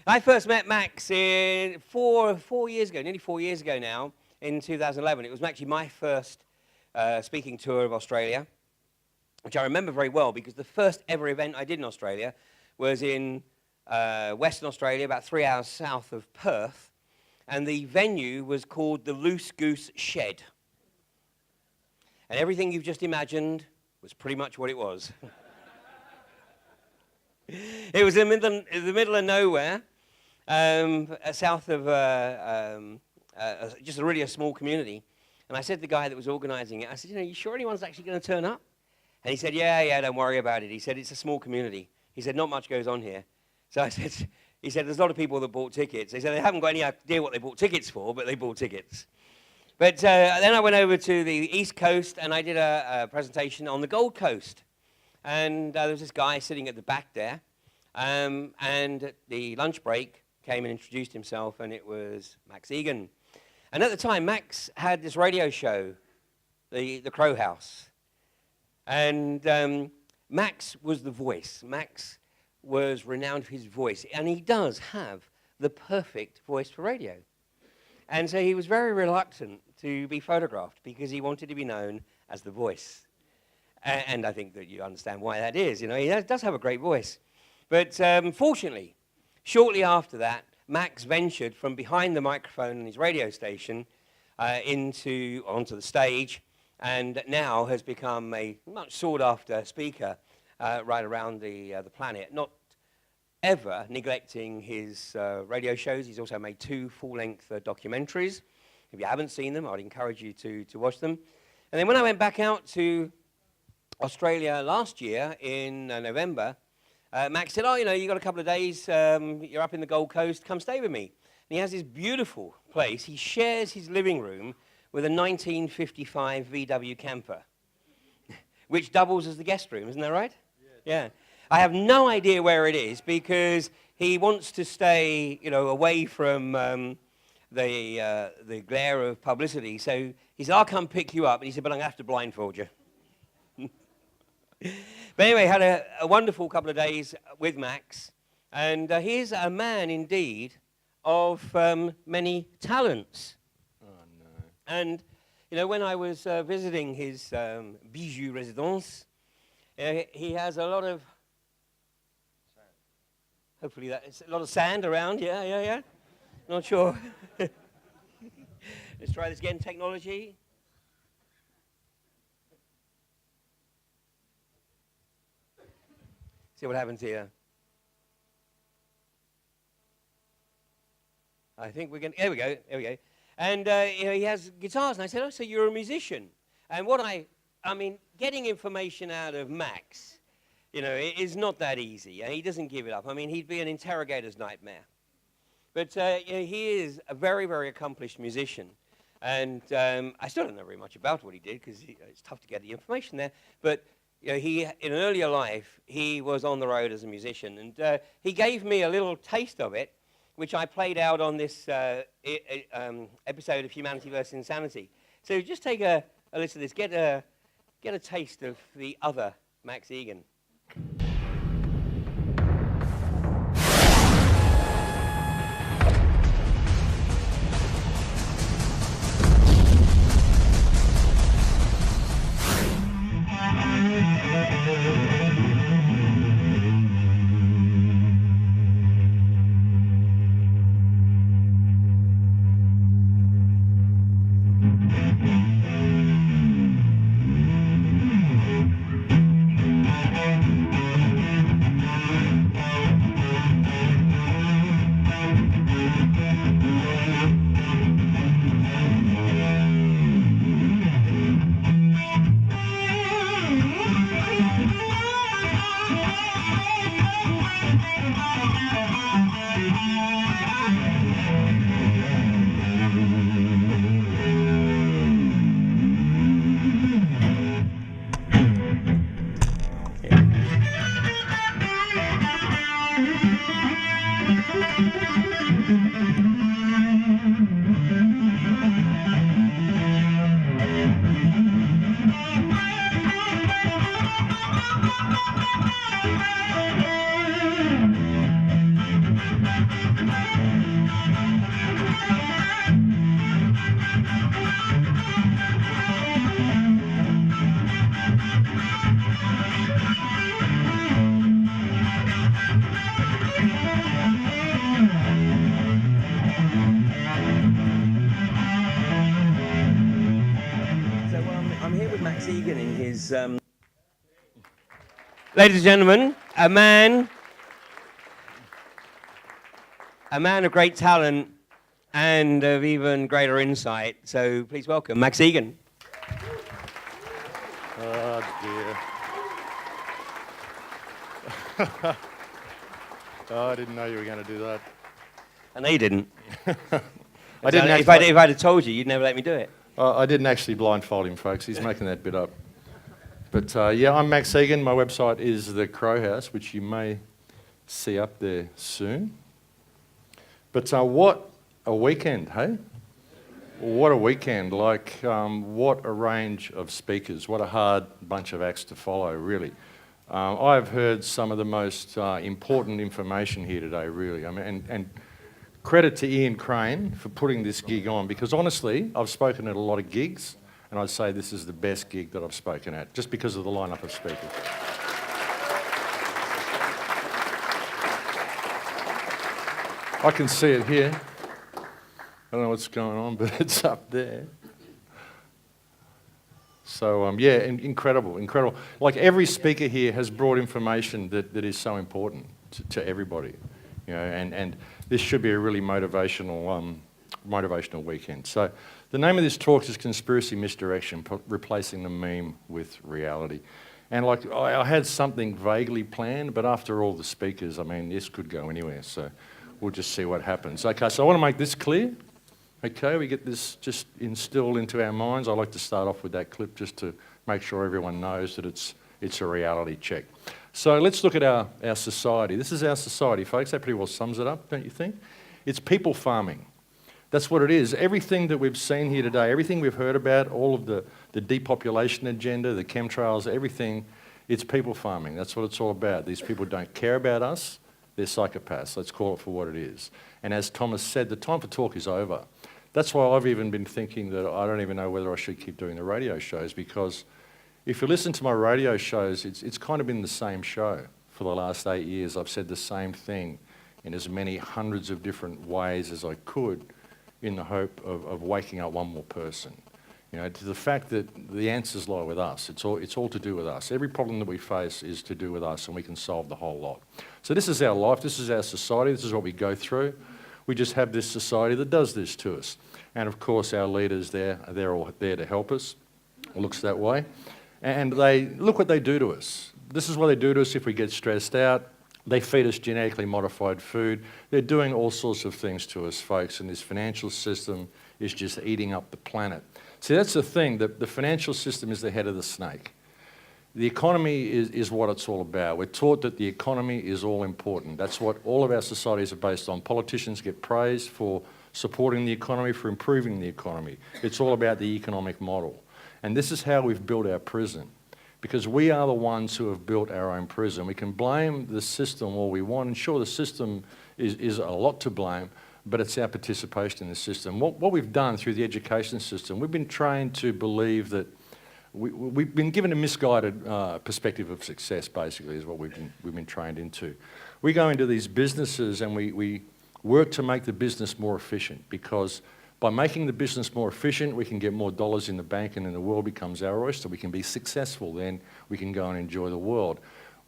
I first met Max in four years ago, nearly 4 years ago now, in 2011. It was actually my first speaking tour of Australia, which I remember very well because the first ever event I did in Australia was in Western Australia, about 3 hours south of Perth, and the venue was called the Loose Goose Shed. And everything you've just imagined was pretty much what it was. It was in the middle of nowhere, south of just a small community. And I said to the guy that was organizing it, I said, you sure anyone's actually going to turn up? And he said, yeah, don't worry about it. He said, it's a small community. He said, not much goes on here. So he said, there's a lot of people that bought tickets. He said, they haven't got any idea what they bought tickets for, but they bought tickets. But then I went over to the East Coast, and I did a presentation on the Gold Coast. And there was this guy sitting at the back there, and at the lunch break, came and introduced himself, and it was Max Igan. And at the time, Max had this radio show, the Crow House. And Max was the voice. Max was renowned for his voice, and he does have the perfect voice for radio. And so he was very reluctant to be photographed because he wanted to be known as the voice. And I think that you understand why that is. He does have a great voice. But fortunately, shortly after that, Max ventured from behind the microphone in his radio station onto the stage, and now has become a much sought-after speaker right around the planet, not ever neglecting his radio shows. He's also made 2 full-length documentaries. If you haven't seen them, I'd encourage you to watch them. And then when I went back out to Australia last year in November, Max said, you got a couple of days, you're up in the Gold Coast, come stay with me. And he has this beautiful place. He shares his living room with a 1955 VW camper, which doubles as the guest room, isn't that right? Yes. Yeah. I have no idea where it is because he wants to stay, away from the glare of publicity. So he said, I'll come pick you up. And he said, but I'm going to have to blindfold you. But anyway, had a wonderful couple of days with Max. And he's a man, indeed, of many talents. Oh, no. And, when I was visiting his bijou residence, he has a lot of... Sand. Hopefully that's a lot of sand around. Yeah. Not sure. Let's try this again, technology. See what happens here. I think we're going to... There we go. And, he has guitars. And I said, oh, so you're a musician. And getting information out of Max, it is not that easy. He doesn't give it up. He'd be an interrogator's nightmare. But he is a very, very accomplished musician. And I still don't know very much about what he did because it's tough to get the information there. But he, in an earlier life, he was on the road as a musician. And he gave me a little taste of it, which I played out on this episode of Humanity vs. Insanity. So just take a listen to this. Get a taste of the other Max Igan. is, ladies and gentlemen, a man of great talent and of even greater insight. So please welcome Max Igan. Oh, dear. Oh, I didn't know you were going to do that. I know you didn't. I didn't if I'd have told you, you'd never let me do it. I didn't actually blindfold him, folks. He's making that bit up. But yeah, I'm Max Igan. My website is The Crow House, which you may see up there soon. But what a weekend, hey? What a weekend. Like, what a range of speakers. What a hard bunch of acts to follow, really. I've heard some of the most important information here today, really. I mean, and credit to Ian Crane for putting this gig on, because honestly, I've spoken at a lot of gigs, and I'd say this is the best gig that I've spoken at, just because of the lineup of speakers. I can see it here. I don't know what's going on, but it's up there. So yeah, incredible. Like, every speaker here has brought information that is so important to everybody, you know, and this should be a really motivational weekend. So the name of this talk is Conspiracy Misdirection, Replacing the Meme with Reality. And like, I had something vaguely planned, but after all the speakers, I mean, this could go anywhere, so we'll just see what happens. Okay, so I want to make this clear. Okay, we get this just instilled into our minds. I like to start off with that clip just to make sure everyone knows that it's a reality check. So let's look at our society. This is our society, folks. That pretty well sums it up, don't you think? It's people farming. That's what it is. Everything that we've seen here today, everything we've heard about, all of the depopulation agenda, the chemtrails, everything, it's people farming. That's what it's all about. These people don't care about us. They're psychopaths. Let's call it for what it is. And as Thomas said, the time for talk is over. That's why I've even been thinking that I don't even know whether I should keep doing the radio shows, because if you listen to my radio shows, it's kind of been the same show for the last 8 years. I've said the same thing in as many hundreds of different ways as I could, in the hope of waking up one more person. You know, to the fact that the answers lie with us. It's all to do with us. Every problem that we face is to do with us, and we can solve the whole lot. So this is our life, this is our society, this is what we go through. We just have this society that does this to us. And of course, our leaders, they're all there to help us. It looks that way. And look what they do to us. This is what they do to us if we get stressed out. They feed us genetically modified food. They're doing all sorts of things to us, folks, and this financial system is just eating up the planet. See, that's the thing, the financial system is the head of the snake. The economy is what it's all about. We're taught that the economy is all important. That's what all of our societies are based on. Politicians get praised for supporting the economy, for improving the economy. It's all about the economic model. And this is how we've built our prison, because we are the ones who have built our own prison. We can blame the system all we want, and sure, the system is a lot to blame, but it's our participation in the system. What we've done through the education system, we've been trained to believe that we've been given a misguided perspective of success, basically, is what we've been trained into. We go into these businesses and we work to make the business more efficient, because by making the business more efficient, we can get more dollars in the bank, and then the world becomes our oyster. We can be successful, then we can go and enjoy the world.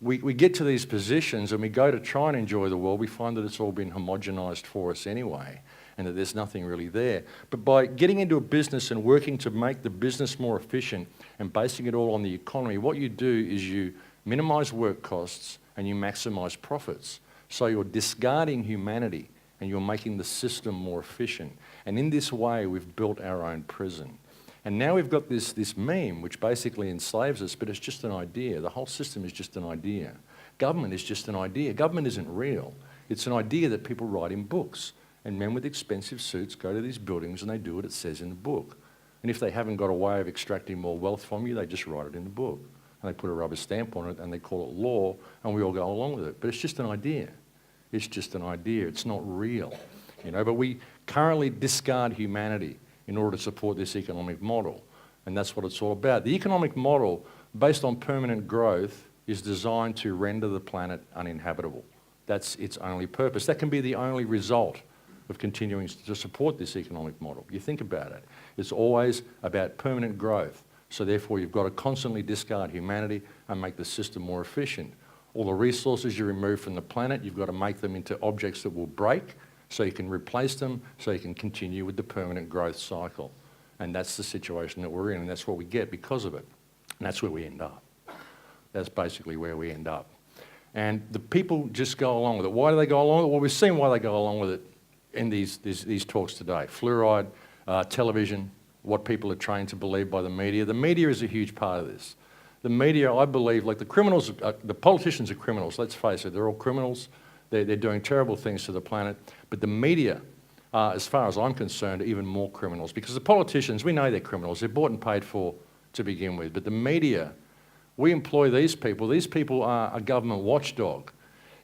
We get to these positions and we go to try and enjoy the world, we find that it's all been homogenized for us anyway, and that there's nothing really there. But by getting into a business and working to make the business more efficient and basing it all on the economy, what you do is you minimize work costs and you maximize profits. So you're discarding humanity and you're making the system more efficient. And in this way, we've built our own prison. And now we've got this meme which basically enslaves us, but it's just an idea. The whole system is just an idea. Government is just an idea. Government isn't real. It's an idea that people write in books. And men with expensive suits go to these buildings and they do what it says in the book. And if they haven't got a way of extracting more wealth from you, they just write it in the book. And they put a rubber stamp on it and they call it law, and we all go along with it. But it's just an idea. It's just an idea. It's not real. You know, but we currently discard humanity in order to support this economic model. And that's what it's all about. The economic model, based on permanent growth, is designed to render the planet uninhabitable. That's its only purpose. That can be the only result of continuing to support this economic model. You think about it. It's always about permanent growth. So therefore, you've got to constantly discard humanity and make the system more efficient. All the resources you remove from the planet, you've got to make them into objects that will break so you can replace them, so you can continue with the permanent growth cycle. And that's the situation that we're in, and that's what we get because of it. And that's where we end up. That's basically where we end up. And the people just go along with it. Why do they go along with it? Well, we've seen why they go along with it in these talks today. Fluoride, television, what people are trained to believe by the media. The media is a huge part of this. The media, I believe, like the criminals, the politicians are criminals, let's face it, they're all criminals. They're doing terrible things to the planet. But the media, as far as I'm concerned, are even more criminals. Because the politicians, we know they're criminals. They're bought and paid for to begin with. But the media, we employ these people. These people are a government watchdog.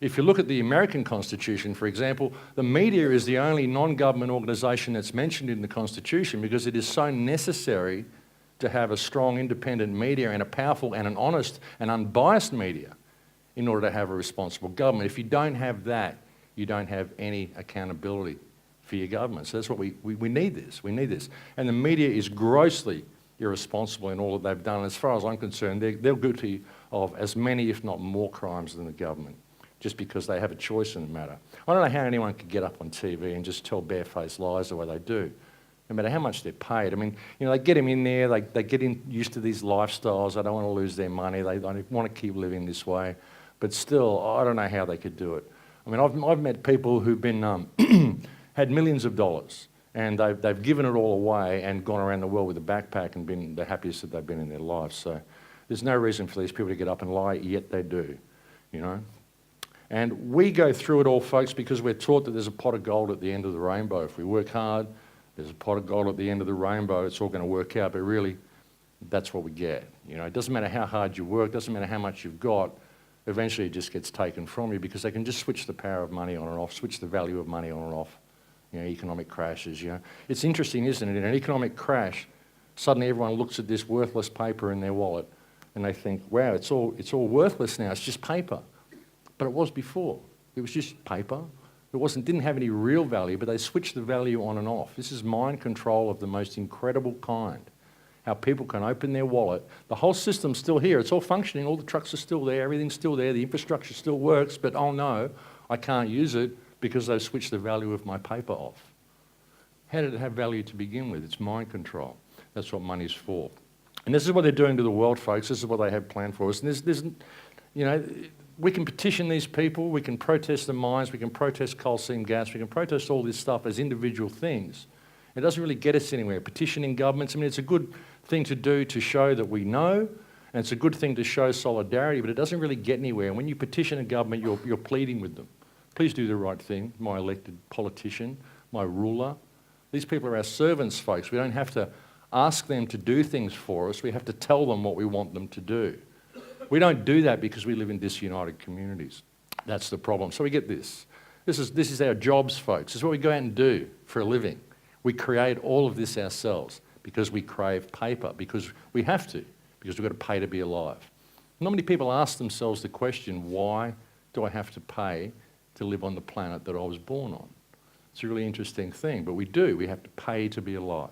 If you look at the American Constitution, for example, the media is the only non-government organisation that's mentioned in the Constitution because it is so necessary to have a strong independent media and a powerful and an honest and unbiased media in order to have a responsible government. If you don't have that, you don't have any accountability for your government. So that's what we need this. We need this. And the media is grossly irresponsible in all that they've done. As far as I'm concerned, they're guilty of as many, if not more, crimes than the government, just because they have a choice in the matter. I don't know how anyone could get up on TV and just tell barefaced lies the way they do, no matter how much they're paid. I mean, you know, they get them in there, they get used to these lifestyles, they don't want to lose their money, they want to keep living this way. But still, I don't know how they could do it. I mean, I've met people who've been, had millions of dollars, and they've given it all away and gone around the world with a backpack and been the happiest that they've been in their lives. So there's no reason for these people to get up and lie, yet they do, you know. And we go through it all, folks, because we're taught that there's a pot of gold at the end of the rainbow. If we work hard, there's a pot of gold at the end of the rainbow. It's all going to work out, but really, that's what we get. You know, it doesn't matter how hard you work, doesn't matter how much you've got. Eventually, it just gets taken from you because they can just switch the power of money on and off, switch the value of money on and off. You know, economic crashes. You know, it's interesting, isn't it? In an economic crash, suddenly everyone looks at this worthless paper in their wallet, and they think, "Wow, it's all worthless now. It's just paper." But it was before. It was just paper. It didn't have any real value, but they switched the value on and off. This is mind control of the most incredible kind. How people can open their wallet. The whole system's still here. It's all functioning. All the trucks are still there. Everything's still there. The infrastructure still works. But oh no, I can't use it because they've switched the value of my paper off. How did it have value to begin with? It's mind control. That's what money's for. And this is what they're doing to the world, folks. This is what they have planned for us. And there's you know, we can petition these people. We can protest the mines. We can protest coal seam gas. We can protest all this stuff as individual things. It doesn't really get us anywhere. Petitioning governments, I mean, it's a good thing to do to show that we know, and it's a good thing to show solidarity, but it doesn't really get anywhere. And when you petition a government, you're pleading with them. Please do the right thing, my elected politician, my ruler. These people are our servants, folks. We don't have to ask them to do things for us. We have to tell them what we want them to do. We don't do that because we live in disunited communities. That's the problem. So we get this. This is our jobs, folks. This is what we go out and do for a living. We create all of this ourselves because we crave paper, because we have to, because we've got to pay to be alive. Not many people ask themselves the question, why do I have to pay to live on the planet that I was born on? It's a really interesting thing, but we do. We have to pay to be alive.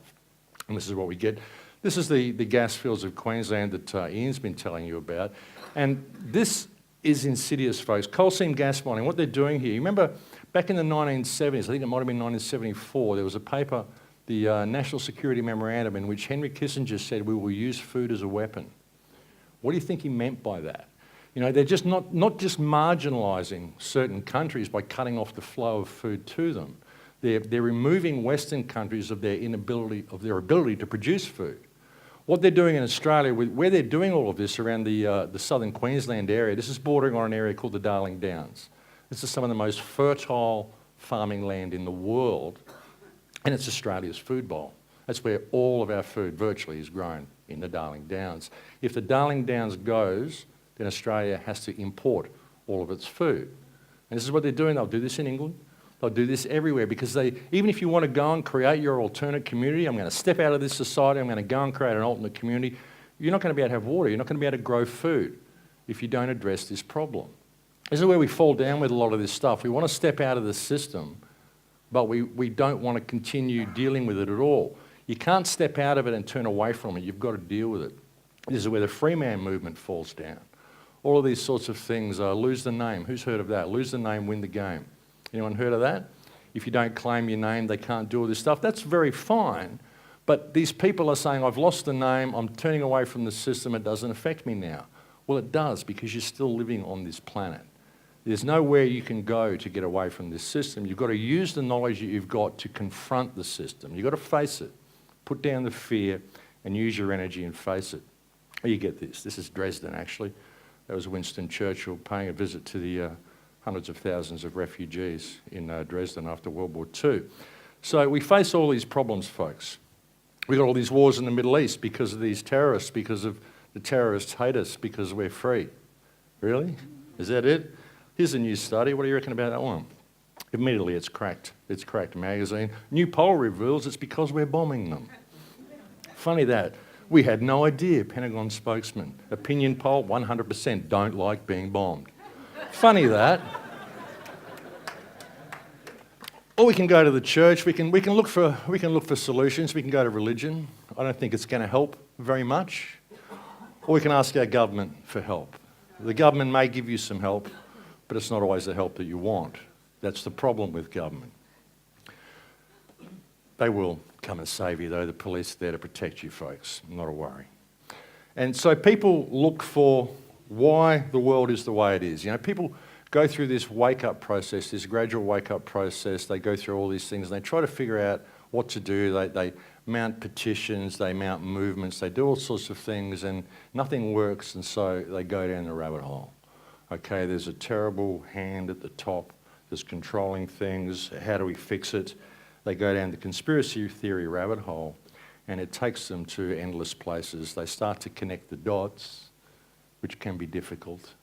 And this is what we get. This is the gas fields of Queensland that Ian's been telling you about. And this is insidious, folks. Coal seam gas mining, what they're doing here. You remember back in the 1970s, I think it might have been 1974, there was a paper, the National Security Memorandum, in which Henry Kissinger said we will use food as a weapon. What do you think he meant by that? You know, they're just not just marginalising certain countries by cutting off the flow of food to them. They're removing Western countries of their ability to produce food. What they're doing in Australia, where they're doing all of this around the southern Queensland area, this is bordering on an area called the Darling Downs. This is some of the most fertile farming land in the world, and it's Australia's food bowl. That's where all of our food virtually is grown, in the Darling Downs. If the Darling Downs goes, then Australia has to import all of its food. And this is what they're doing. They'll do this in England. They'll do this everywhere because even if you want to go and create your alternate community, I'm going to step out of this society, I'm going to go and create an alternate community, you're not going to be able to have water, you're not going to be able to grow food if you don't address this problem. This is where we fall down with a lot of this stuff. We want to step out of the system, but we don't want to continue dealing with it at all. You can't step out of it and turn away from it. You've got to deal with it. This is where the free man movement falls down. All of these sorts of things, lose the name. Who's heard of that? Lose the name, win the game. Anyone heard of that? If you don't claim your name, they can't do all this stuff. That's very fine. But these people are saying, I've lost the name, I'm turning away from the system, it doesn't affect me now. Well, it does, because you're still living on this planet. There's nowhere you can go to get away from this system. You've got to use the knowledge that you've got to confront the system. You've got to face it. Put down the fear and use your energy and face it. You get this. This is Dresden, actually. That was Winston Churchill paying a visit to the hundreds of thousands of refugees in Dresden after World War II. So we face all these problems, folks. We've got all these wars in the Middle East because of these terrorists, because of the terrorists hate us because we're free. Really? Is that it? Here's a new study. What do you reckon about that one? Immediately it's cracked. It's cracked magazine. New poll reveals it's because we're bombing them. Funny that. We had no idea, Pentagon spokesman. Opinion poll, 100% don't like being bombed. Funny that. Or we can go to the church, we can look for solutions, we can go to religion. I don't think it's going to help very much. Or we can ask our government for help. The government may give you some help, but it's not always the help that you want. That's the problem with government. They will come and save you, though. The police are there to protect you, folks. Not a worry. And so people look for why the world is the way it is. You know, people go through this wake-up process, this gradual wake-up process. They go through all these things, and they try to figure out what to do. They mount petitions, they mount movements, they do all sorts of things, and nothing works, and so they go down the rabbit hole. Okay, there's a terrible hand at the top that's controlling things. How do we fix it? They go down the conspiracy theory rabbit hole, and it takes them to endless places. They start to connect the dots, which can be difficult,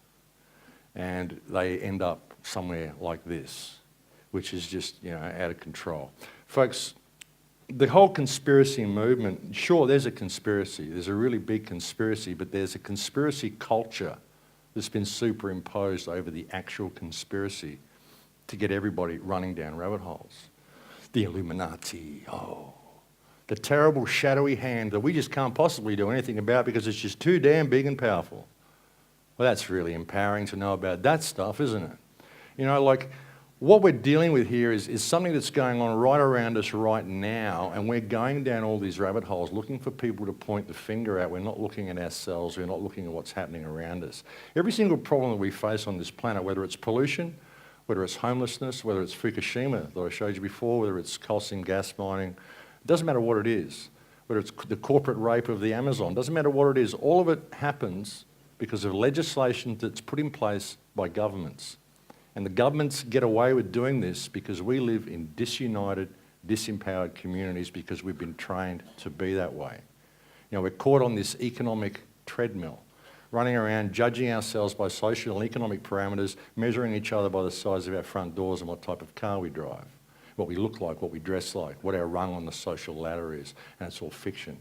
and they end up somewhere like this, which is just, you know, out of control. Folks, the whole conspiracy movement, sure, there's a conspiracy. There's a really big conspiracy, but there's a conspiracy culture that's been superimposed over the actual conspiracy to get everybody running down rabbit holes. The Illuminati, the terrible shadowy hand that we just can't possibly do anything about because it's just too damn big and powerful. Well, that's really empowering to know about that stuff, isn't it? You know, like, what we're dealing with here is something that's going on right around us right now, and we're going down all these rabbit holes looking for people to point the finger at. We're not looking at ourselves. We're not looking at what's happening around us. Every single problem that we face on this planet, whether it's pollution, whether it's homelessness, whether it's Fukushima that I showed you before, whether it's coal seam gas mining, it doesn't matter what it is. Whether it's the corporate rape of the Amazon, doesn't matter what it is. All of it happens because of legislation that's put in place by governments. And the governments get away with doing this because we live in disunited, disempowered communities because we've been trained to be that way. You know, we're caught on this economic treadmill, running around judging ourselves by social and economic parameters, measuring each other by the size of our front doors and what type of car we drive, what we look like, what we dress like, what our rung on the social ladder is, and it's all fiction.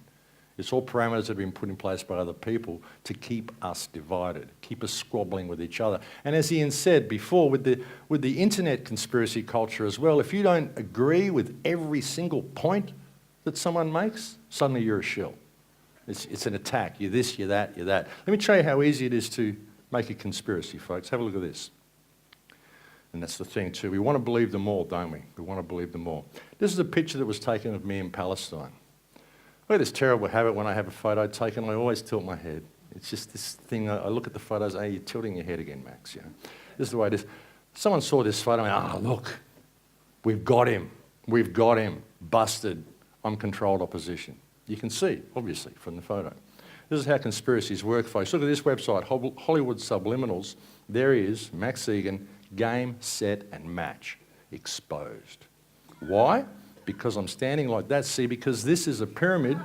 It's all parameters that have been put in place by other people to keep us divided, keep us squabbling with each other. And as Ian said before, with the internet conspiracy culture as well, if you don't agree with every single point that someone makes, suddenly you're a shill. It's an attack. You're this, you're that, you're that. Let me show you how easy it is to make a conspiracy, folks. Have a look at this. And that's the thing too. We want to believe them all, don't we? We want to believe them all. This is a picture that was taken of me in Palestine. I have this terrible habit when I have a photo taken, I always tilt my head. It's just this thing, I look at the photos, you're tilting your head again, Max. You know? This is the way it is. Someone saw this photo and went, look, we've got him, busted, uncontrolled opposition. You can see, obviously, from the photo. This is how conspiracies work, folks. Look at this website, Hollywood Subliminals. There he is, Max Igan, game, set, and match. Exposed. Why? Because I'm standing like that. See, because this is a pyramid.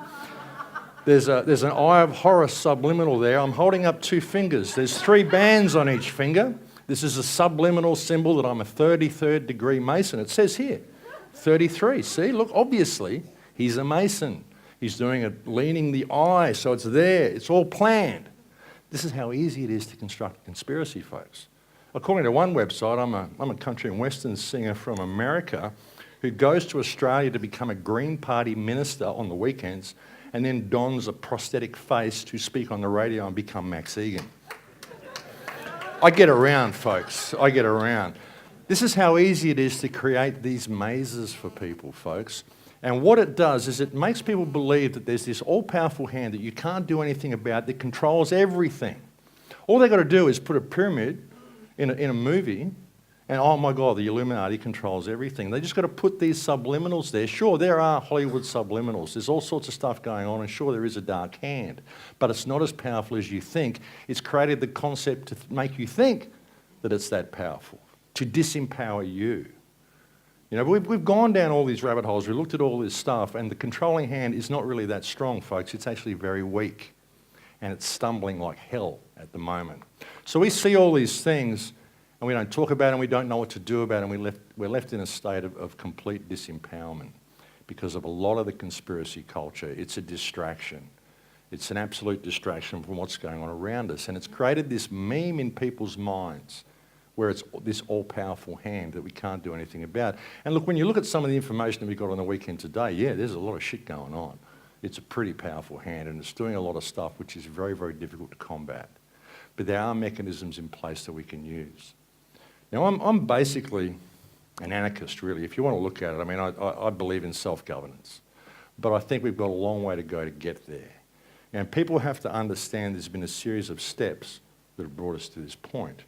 There's an eye of horror subliminal there. I'm holding up 2 fingers. There's 3 bands on each finger. This is a subliminal symbol that I'm a 33rd degree Mason. It says here, 33. See, look, obviously, he's a Mason. He's doing it, leaning the eye, so it's there. It's all planned. This is how easy it is to construct a conspiracy, folks. According to one website, I'm a country and western singer from America who goes to Australia to become a Green Party minister on the weekends and then dons a prosthetic face to speak on the radio and become Max Igan. I get around, folks. I get around. This is how easy it is to create these mazes for people, folks. And what it does is it makes people believe that there's this all-powerful hand that you can't do anything about that controls everything. All they've got to do is put a pyramid in a movie and, oh my God, the Illuminati controls everything. They just got to put these subliminals there. Sure, there are Hollywood subliminals. There's all sorts of stuff going on, and sure, there is a dark hand. But it's not as powerful as you think. It's created the concept to make you think that it's that powerful, to disempower you. You know, we've gone down all these rabbit holes. We looked at all this stuff, and the controlling hand is not really that strong, folks. It's actually very weak, and it's stumbling like hell at the moment. So we see all these things, and we don't talk about it, and we don't know what to do about it, and we're left in a state of complete disempowerment because of a lot of the conspiracy culture. It's a distraction. It's an absolute distraction from what's going on around us, and it's created this meme in people's minds where it's this all-powerful hand that we can't do anything about. And look, when you look at some of the information that we got on the weekend today, yeah, there's a lot of shit going on. It's a pretty powerful hand, and it's doing a lot of stuff which is very, very difficult to combat. But there are mechanisms in place that we can use. Now, I'm basically an anarchist, really. If you want to look at it, I mean, I believe in self-governance. But I think we've got a long way to go to get there. And people have to understand there's been a series of steps that have brought us to this point.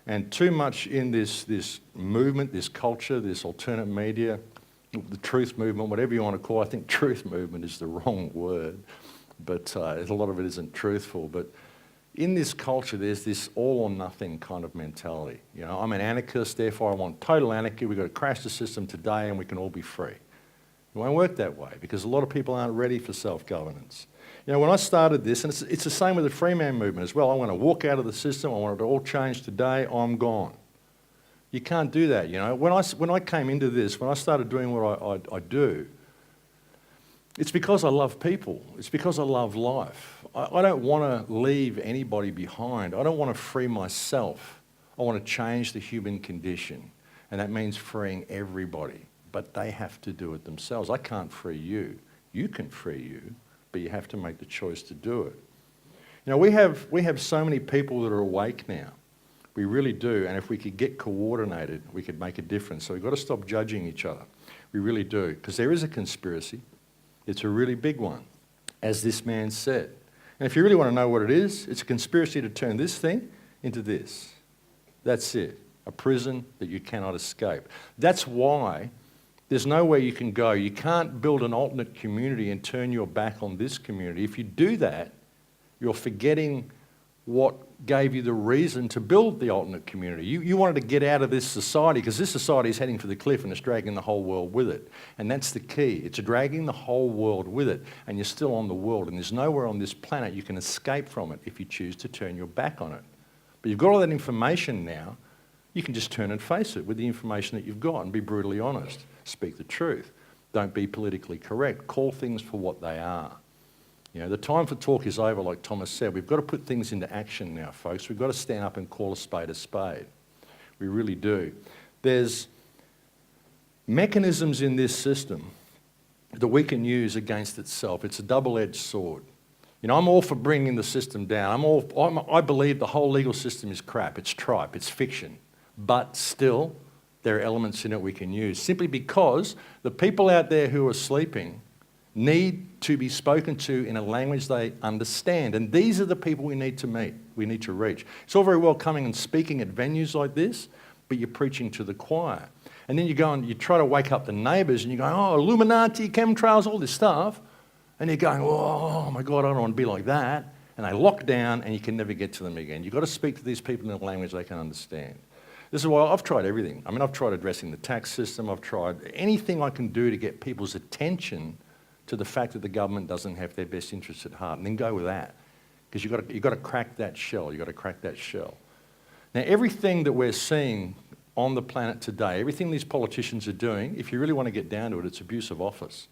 And too much in this movement, this culture, this alternate media, the truth movement, whatever you want to call it. I think truth movement is the wrong word, but a lot of it isn't truthful. But in this culture, there's this all or nothing kind of mentality. You know, I'm an anarchist, therefore I want total anarchy. We've got to crash the system today and we can all be free. It won't work that way because a lot of people aren't ready for self-governance. You know, when I started this, and it's the same with the free man movement as well, I want to walk out of the system, I want it to all change today, I'm gone. You can't do that, you know. When I came into this, when I started doing what I do, it's because I love people. It's because I love life. I don't want to leave anybody behind. I don't want to free myself. I want to change the human condition. And that means freeing everybody. But they have to do it themselves. I can't free you. You can free you, but you have to make the choice to do it. You know, we have so many people that are awake now. We really do. And if we could get coordinated, we could make a difference. So we've got to stop judging each other. We really do. Because there is a conspiracy. It's a really big one, as this man said. And if you really want to know what it is, it's a conspiracy to turn this thing into this. That's it. A prison that you cannot escape. That's why there's nowhere you can go. You can't build an alternate community and turn your back on this community. If you do that, you're forgetting what gave you the reason to build the alternate community. You wanted to get out of this society because this society is heading for the cliff and it's dragging the whole world with it. And that's the key. It's dragging the whole world with it. And you're still on the world. And there's nowhere on this planet you can escape from it if you choose to turn your back on it. But you've got all that information now. You can just turn and face it with the information that you've got and be brutally honest. Speak the truth. Don't be politically correct. Call things for what they are. You know, the time for talk is over, like Thomas said. We've got to put things into action now, folks. We've got to stand up and call a spade a spade. We really do. There's mechanisms in this system that we can use against itself. It's a double-edged sword. You know, I'm all for bringing the system down. I believe the whole legal system is crap. It's tripe. It's fiction. But still, there are elements in it we can use, simply because the people out there who are sleeping need to be spoken to in a language they understand. And these are the people we need to meet, we need to reach. It's all very well coming and speaking at venues like this, but you're preaching to the choir. And then you go and you try to wake up the neighbours and you go, oh, Illuminati, chemtrails, all this stuff. And you're going, oh my God, I don't want to be like that. And they lock down and you can never get to them again. You've got to speak to these people in a language they can understand. This is why I've tried everything. I mean, I've tried addressing the tax system. I've tried anything I can do to get people's attention to the fact that the government doesn't have their best interests at heart, and then go with that. Because you've got to crack that shell. You've got to crack that shell. Now, everything that we're seeing on the planet today, everything these politicians are doing, if you really want to get down to it, it's abuse of office.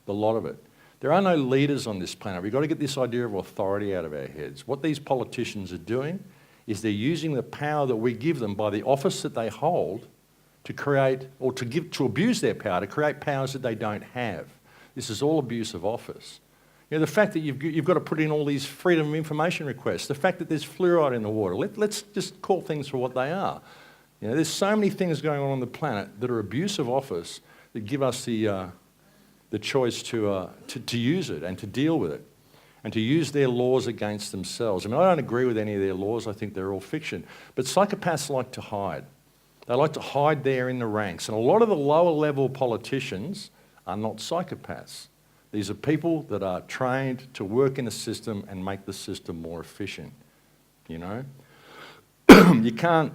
The lot of it. There are no leaders on this planet. We've got to get this idea of authority out of our heads. What these politicians are doing is they're using the power that we give them by the office that they hold to create or to abuse their power, to create powers that they don't have. This is all abuse of office. You know, the fact that you've got to put in all these freedom of information requests, the fact that there's fluoride in the water, let's just call things for what they are. You know, there's so many things going on the planet that are abuse of office that give us the choice to use it and to deal with it and to use their laws against themselves. I mean, I don't agree with any of their laws. I think they're all fiction. But psychopaths like to hide. They like to hide there in the ranks. And a lot of the lower level politicians are not psychopaths. These are people that are trained to work in a system and make the system more efficient, you know? You can't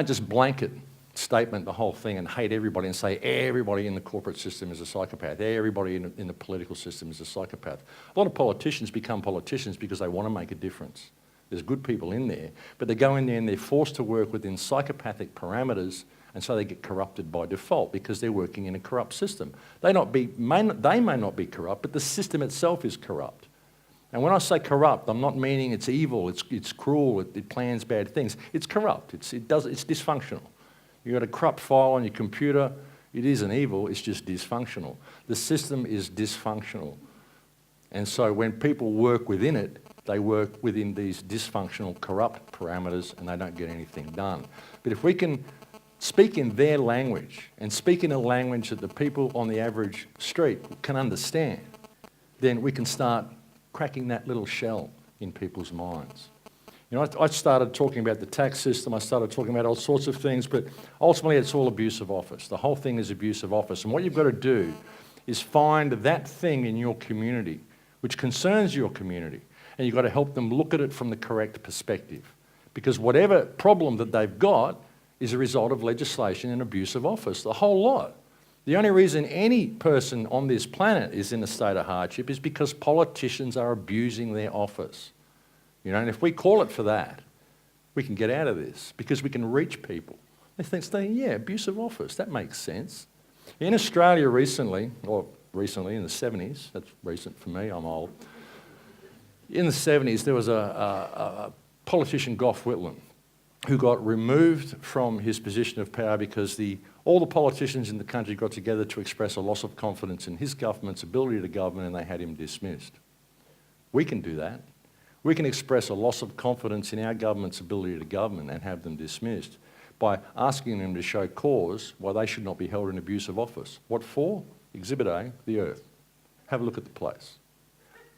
just blanket statement the whole thing and hate everybody and say everybody in the corporate system is a psychopath, everybody in the political system is a psychopath. A lot of politicians become politicians because they want to make a difference. There's good people in there, but they go in there and they're forced to work within psychopathic parameters, and so they get corrupted by default because they're working in a corrupt system. They may not be corrupt, but the system itself is corrupt. And when I say corrupt, I'm not meaning it's evil, it's cruel, it plans bad things. It's corrupt, it's dysfunctional. You've got a corrupt file on your computer, it isn't evil, it's just dysfunctional. The system is dysfunctional. And so when people work within it, they work within these dysfunctional, corrupt parameters and they don't get anything done. But if we can speak in their language and speak in a language that the people on the average street can understand, then we can start cracking that little shell in people's minds. You know, I started talking about the tax system, I started talking about all sorts of things, but ultimately it's all abuse of office. The whole thing is abuse of office. And what you've got to do is find that thing in your community which concerns your community, and you've got to help them look at it from the correct perspective. Because whatever problem that they've got is a result of legislation and abuse of office, the whole lot. The only reason any person on this planet is in a state of hardship is because politicians are abusing their office. You know, and if we call it for that, we can get out of this because we can reach people. They think, yeah, abuse of office, that makes sense. In Australia recently in the 70s, that's recent for me, I'm old. In the 70s, there was a politician, Gough Whitlam, who got removed from his position of power because all the politicians in the country got together to express a loss of confidence in his government's ability to govern, and they had him dismissed. We can do that. We can express a loss of confidence in our government's ability to govern and have them dismissed by asking them to show cause why they should not be held in abuse of office. What for? Exhibit A, the earth. Have a look at the place.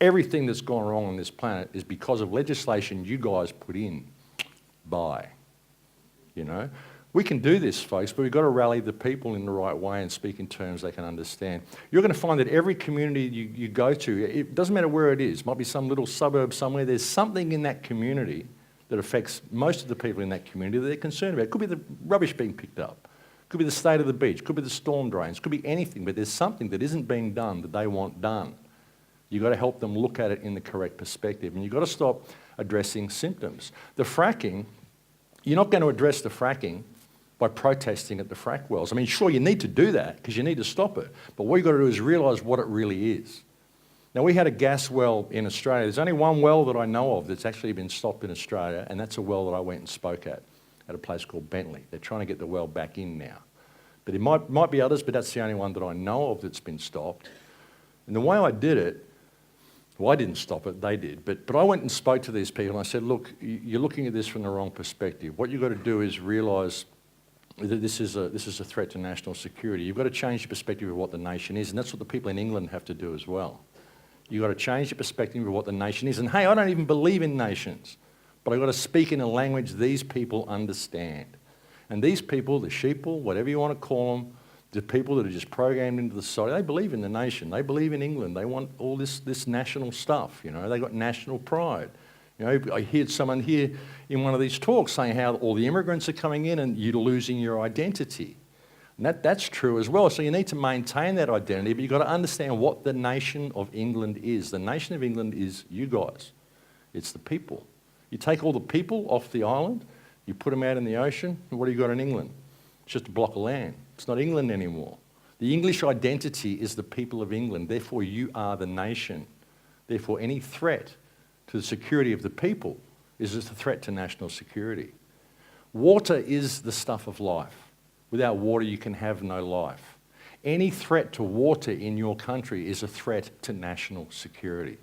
Everything that's gone wrong on this planet is because of legislation you guys put in by, you know. We can do this, folks, but we've got to rally the people in the right way and speak in terms they can understand. You're going to find that every community you go to, it doesn't matter where it is, it might be some little suburb somewhere, there's something in that community that affects most of the people in that community that they're concerned about. It could be the rubbish being picked up, it could be the state of the beach, it could be the storm drains, it could be anything, but there's something that isn't being done that they want done. You've got to help them look at it in the correct perspective, and you've got to stop addressing symptoms. The fracking, you're not going to address the fracking by protesting at the frack wells. I mean, sure, you need to do that because you need to stop it, but what you've got to do is realise what it really is. Now, we had a gas well in Australia. There's only one well that I know of that's actually been stopped in Australia, and that's a well that I went and spoke at a place called Bentley. They're trying to get the well back in now. But it might be others, but that's the only one that I know of that's been stopped. And the way I did it, well, I didn't stop it, they did. But I went and spoke to these people and I said, look, you're looking at this from the wrong perspective. What you've got to do is realise that this is a threat to national security. You've got to change your perspective of what the nation is, and that's what the people in England have to do as well. You've got to change your perspective of what the nation is. And hey, I don't even believe in nations, but I've got to speak in a language these people understand. And these people, the sheeple, whatever you want to call them, the people that are just programmed into the society, they believe in the nation. They believe in England. They want all this national stuff, you know. They got national pride. You know, I heard someone here in one of these talks saying how all the immigrants are coming in and you're losing your identity. And that's true as well. So you need to maintain that identity, but you've got to understand what the nation of England is. The nation of England is you guys. It's the people. You take all the people off the island, you put them out in the ocean, and what do you got in England? It's just a block of land. It's not England anymore. The English identity is the people of England. Therefore, you are the nation. Therefore, any threat to the security of the people is a threat to national security. Water is the stuff of life. Without water, you can have no life. Any threat to water in your country is a threat to national security.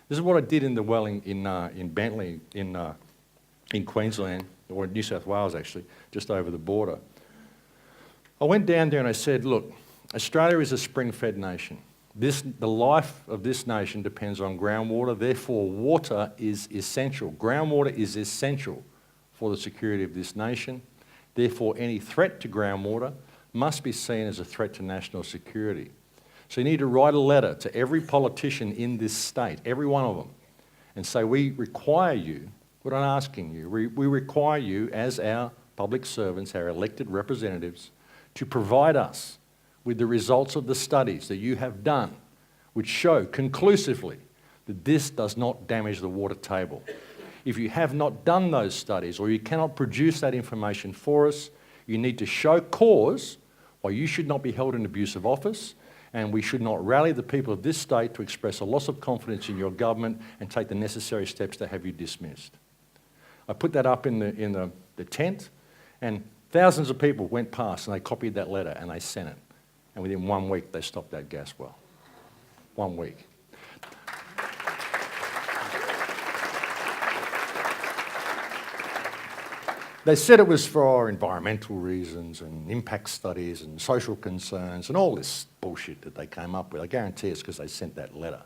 This is what I did in the well in Bentley, in Queensland, or in New South Wales actually, just over the border. I went down there and I said, look, Australia is a spring-fed nation. The life of this nation depends on groundwater, therefore water is essential. Groundwater is essential for the security of this nation. Therefore, any threat to groundwater must be seen as a threat to national security. So you need to write a letter to every politician in this state, every one of them, and say, we require you, we're not asking you, we require you as our public servants, our elected representatives, to provide us with the results of the studies that you have done, which show conclusively that this does not damage the water table. If you have not done those studies or you cannot produce that information for us, you need to show cause why you should not be held in abuse of office, and we should not rally the people of this state to express a loss of confidence in your government and take the necessary steps to have you dismissed. I put that up in the tent, and thousands of people went past and they copied that letter and they sent it. And within 1 week, they stopped that gas well. 1 week. They said it was for environmental reasons and impact studies and social concerns and all this bullshit that they came up with. I guarantee it's because they sent that letter.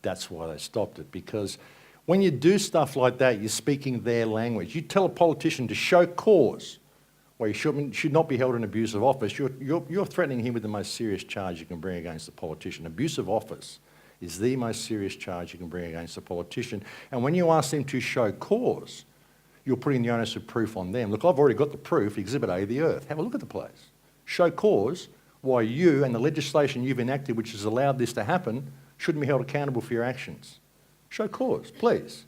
That's why they stopped it, because when you do stuff like that, you're speaking their language. You tell a politician to show cause why you should not be held in abuse of office. You're threatening him with the most serious charge you can bring against a politician. Abuse of office is the most serious charge you can bring against a politician. And when you ask them to show cause, you're putting the onus of proof on them. Look, I've already got the proof, Exhibit A, the earth. Have a look at the place. Show cause why you and the legislation you've enacted, which has allowed this to happen, shouldn't be held accountable for your actions. Show cause, please.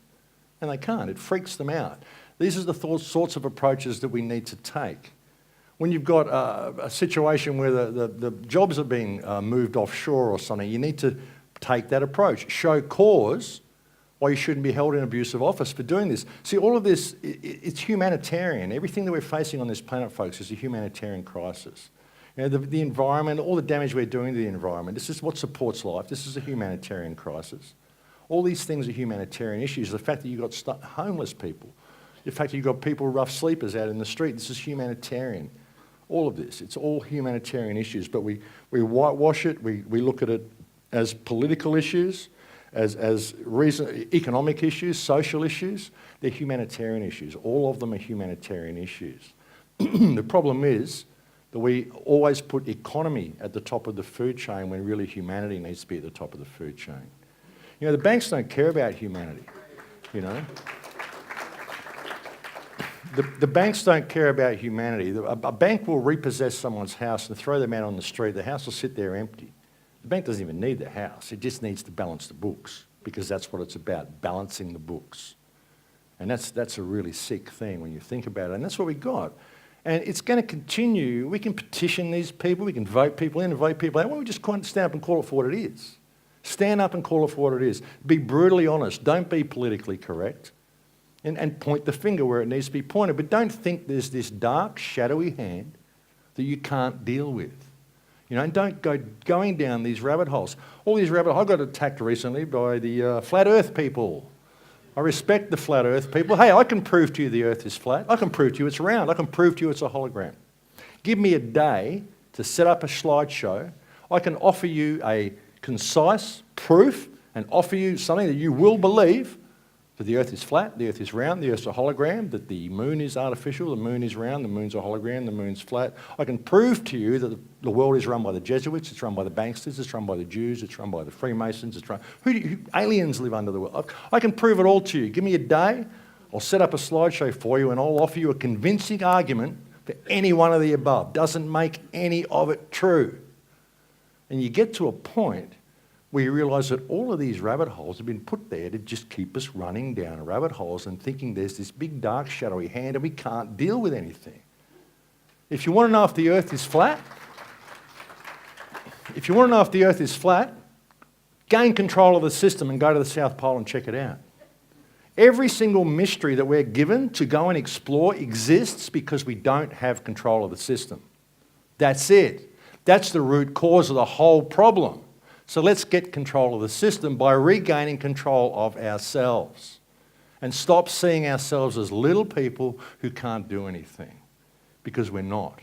And they can't. It freaks them out. These are the sorts of approaches that we need to take. When you've got a situation where the jobs are being moved offshore or something, you need to take that approach. Show cause why you shouldn't be held in abuse of office for doing this. See, all of this, it's humanitarian. Everything that we're facing on this planet, folks, is a humanitarian crisis. You know, the environment, all the damage we're doing to the environment, this is what supports life. This is a humanitarian crisis. All these things are humanitarian issues. The fact that you've got homeless people, the fact that you've got people, rough sleepers out in the street, this is humanitarian. All of this, it's all humanitarian issues, but we whitewash it, we look at it as political issues, as economic issues, social issues. They're humanitarian issues. All of them are humanitarian issues. The problem is that we always put economy at the top of the food chain when really humanity needs to be at the top of the food chain. You know, the banks don't care about humanity, you know. The banks don't care about humanity. A bank will repossess someone's house and throw them out on the street. The house will sit there empty. The bank doesn't even need the house. It just needs to balance the books, because that's what it's about, balancing the books. And that's a really sick thing when you think about it. And that's what we got. And it's going to continue. We can petition these people. We can vote people in and vote people out. Why don't we just stand up and call it for what it is? Stand up and call it for what it is. Be brutally honest. Don't be politically correct. And point the finger where it needs to be pointed. But don't think there's this dark, shadowy hand that you can't deal with. You know, and don't go going down these rabbit holes. All these rabbit holes. I got attacked recently by the flat earth people. I respect the flat earth people. Hey, I can prove to you the earth is flat. I can prove to you it's round. I can prove to you it's a hologram. Give me a day to set up a slideshow. I can offer you a concise proof and offer you something that you will believe, that the earth is flat, the earth is round, the earth's a hologram, that the moon is artificial, the moon is round, the moon's a hologram, the moon's flat. I can prove to you that the world is run by the Jesuits, it's run by the banksters, it's run by the Jews, it's run by the Freemasons, who aliens live under the world. I can prove it all to you. Give me a day, I'll set up a slideshow for you and I'll offer you a convincing argument for any one of the above. Doesn't make any of it true. And you get to a point where you realise that all of these rabbit holes have been put there to just keep us running down rabbit holes and thinking there's this big, dark, shadowy hand and we can't deal with anything. If you want to know if the earth is flat, gain control of the system and go to the South Pole and check it out. Every single mystery that we're given to go and explore exists because we don't have control of the system. That's it. That's the root cause of the whole problem. So let's get control of the system by regaining control of ourselves and stop seeing ourselves as little people who can't do anything, because we're not.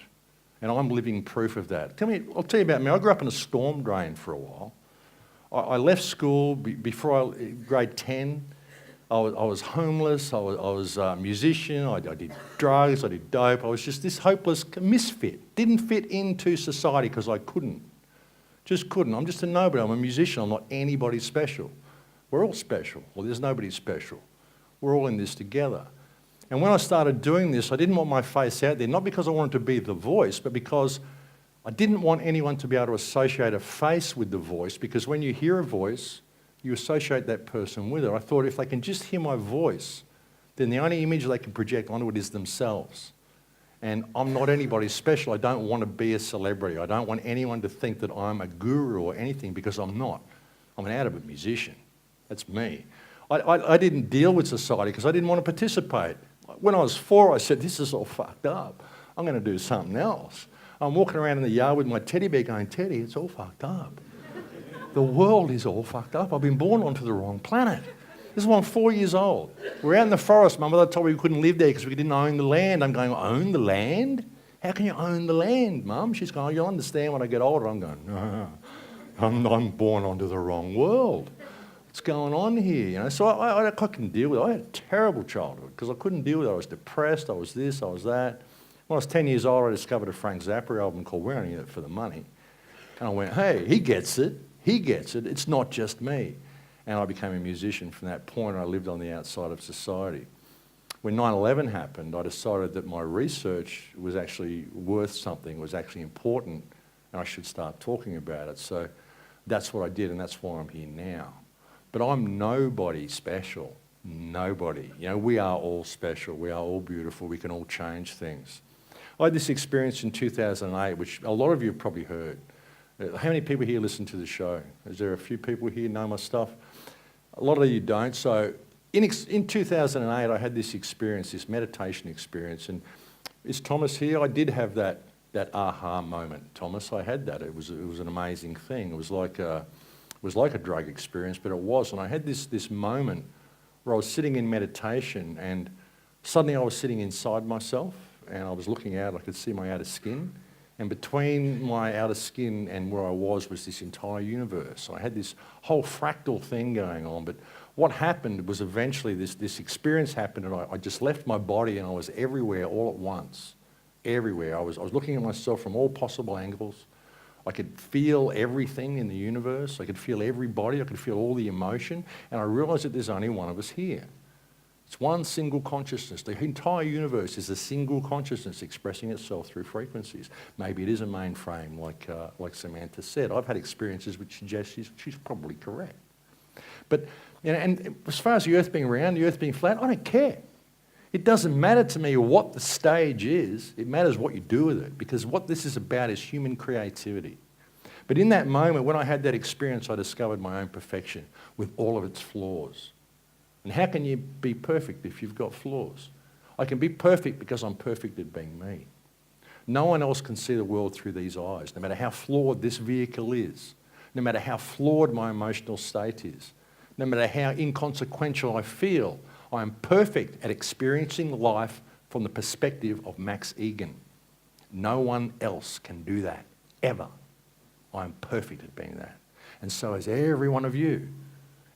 And I'm living proof of that. I'll tell you about me. I grew up in a storm drain for a while. I left school before grade 10. I was homeless. I was a musician. I did drugs. I did dope. I was just this hopeless misfit. Didn't fit into society because I couldn't. Just couldn't. I'm just a nobody. I'm a musician. I'm not anybody special. We're all special. Well, there's nobody special. We're all in this together. And when I started doing this, I didn't want my face out there, not because I wanted to be the voice, but because I didn't want anyone to be able to associate a face with the voice, because when you hear a voice, you associate that person with it. I thought if they can just hear my voice, then the only image they can project onto it is themselves. And I'm not anybody special. I don't want to be a celebrity. I don't want anyone to think that I'm a guru or anything, because I'm not. I'm an out-of-it musician. That's me. I didn't deal with society because I didn't want to participate. When I was 4, I said, this is all fucked up. I'm going to do something else. I'm walking around in the yard with my teddy bear going, Teddy, it's all fucked up. The world is all fucked up. I've been born onto the wrong planet. This is when I'm 4 years old. We're out in the forest. My mother told me we couldn't live there because we didn't own the land. I'm going, own the land? How can you own the land, Mum? She's going, you'll understand when I get older. I'm going, no, I'm born onto the wrong world. What's going on here? You know, so I couldn't deal with it. I had a terrible childhood because I couldn't deal with it. I was depressed. I was this. I was that. When I was 10 years old, I discovered a Frank Zappa album called We're Only In It For The Money. And I went, hey, he gets it. He gets it. It's not just me. And I became a musician from that point. I lived on the outside of society. When 9/11 happened, I decided that my research was actually worth something, was actually important, and I should start talking about it. So that's what I did, and that's why I'm here now. But I'm nobody special. Nobody. You know, we are all special. We are all beautiful. We can all change things. I had this experience in 2008, which a lot of you have probably heard. How many people here listen to the show? Is there a few people here know my stuff? A lot of you don't. So in 2008, I had this experience, this meditation experience. And is Thomas here? I did have that aha moment, Thomas. I had that. It was an amazing thing. It was like a drug experience, but it was. And I had this moment where I was sitting in meditation, and suddenly I was sitting inside myself, and I was looking out. I could see my outer skin. And between my outer skin and where I was this entire universe. I had this whole fractal thing going on. But what happened was eventually this experience happened, and I just left my body, and I was everywhere all at once. Everywhere. I was looking at myself from all possible angles. I could feel everything in the universe. I could feel everybody. I could feel all the emotion. And I realized that there's only one of us here. It's one single consciousness. The entire universe is a single consciousness expressing itself through frequencies. Maybe it is a mainframe, like Samantha said. I've had experiences which suggest she's probably correct. But, you know, and as far as the Earth being round, the Earth being flat, I don't care. It doesn't matter to me what the stage is. It matters what you do with it, because what this is about is human creativity. But in that moment, when I had that experience, I discovered my own perfection with all of its flaws. And how can you be perfect if you've got flaws? I can be perfect because I'm perfect at being me. No one else can see the world through these eyes, no matter how flawed this vehicle is, no matter how flawed my emotional state is, no matter how inconsequential I feel. I am perfect at experiencing life from the perspective of Max Igan. No one else can do that, ever. I am perfect at being that. And so is every one of you.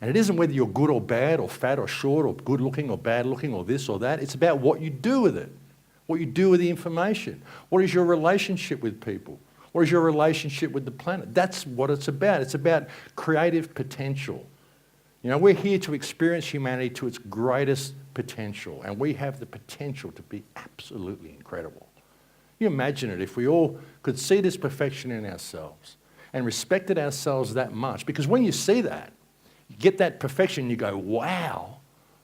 And it isn't whether you're good or bad or fat or short or good looking or bad looking or this or that. It's about what you do with it, what you do with the information. What is your relationship with people? What is your relationship with the planet? That's what it's about. It's about creative potential. You know, we're here to experience humanity to its greatest potential, and we have the potential to be absolutely incredible. You imagine it if we all could see this perfection in ourselves and respected ourselves that much, because when you see that, you get that perfection, you go, wow.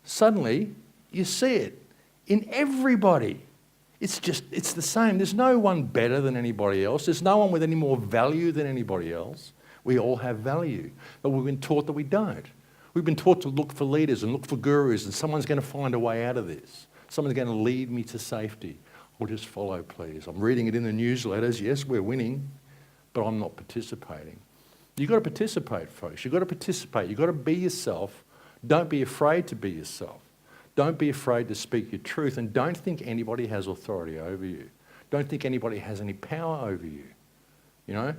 Suddenly, you see it in everybody. It's the same. There's no one better than anybody else. There's no one with any more value than anybody else. We all have value, but we've been taught that we don't. We've been taught to look for leaders and look for gurus, and someone's going to find a way out of this. Someone's going to lead me to safety. I'll just follow, please. I'm reading it in the newsletters. Yes, we're winning, but I'm not participating. You've got to participate, folks. You've got to participate. You've got to be yourself. Don't be afraid to be yourself. Don't be afraid to speak your truth, and don't think anybody has authority over you. Don't think anybody has any power over you, you know.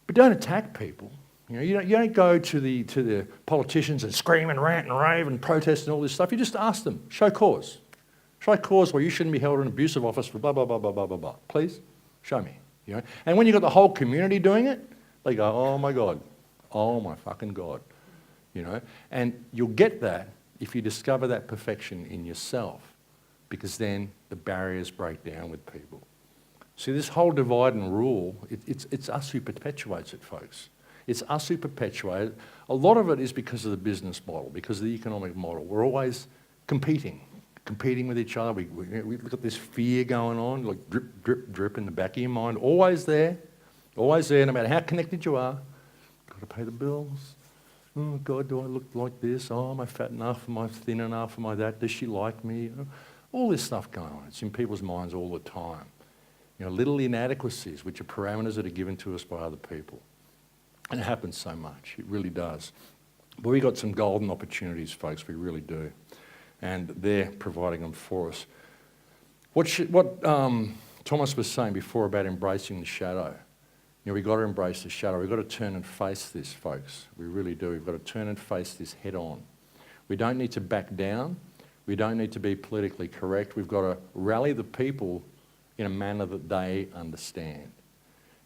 But don't attack people. You know, you don't go to the politicians and scream and rant and rave and protest and all this stuff. You just ask them, show cause. Show cause why you shouldn't be held in an abusive office for blah, blah, blah, blah, blah, blah, blah. Please, show me. You know? And when you've got the whole community doing it, they go, oh my God, oh my fucking God. You know? And you'll get that if you discover that perfection in yourself, because then the barriers break down with people. See, this whole divide and rule, it's us who perpetuates it, folks. It's us who perpetuate it. A lot of it is because of the business model, because of the economic model. We're always competing with each other. We look at this fear going on, like drip, drip, drip in the back of your mind, always there, no matter how connected you are. Got to pay the bills. Oh God, do I look like this? Oh, am I fat enough? Am I thin enough? Am I that? Does she like me? You know, all this stuff going on. It's in people's minds all the time. You know, little inadequacies, which are parameters that are given to us by other people. And it happens so much. It really does. But we've got some golden opportunities, folks. We really do. And they're providing them for us. What Thomas was saying before about embracing the shadow. You know, we've got to embrace the shadow. We've got to turn and face this, folks. We really do. We've got to turn and face this head on. We don't need to back down. We don't need to be politically correct. We've got to rally the people in a manner that they understand.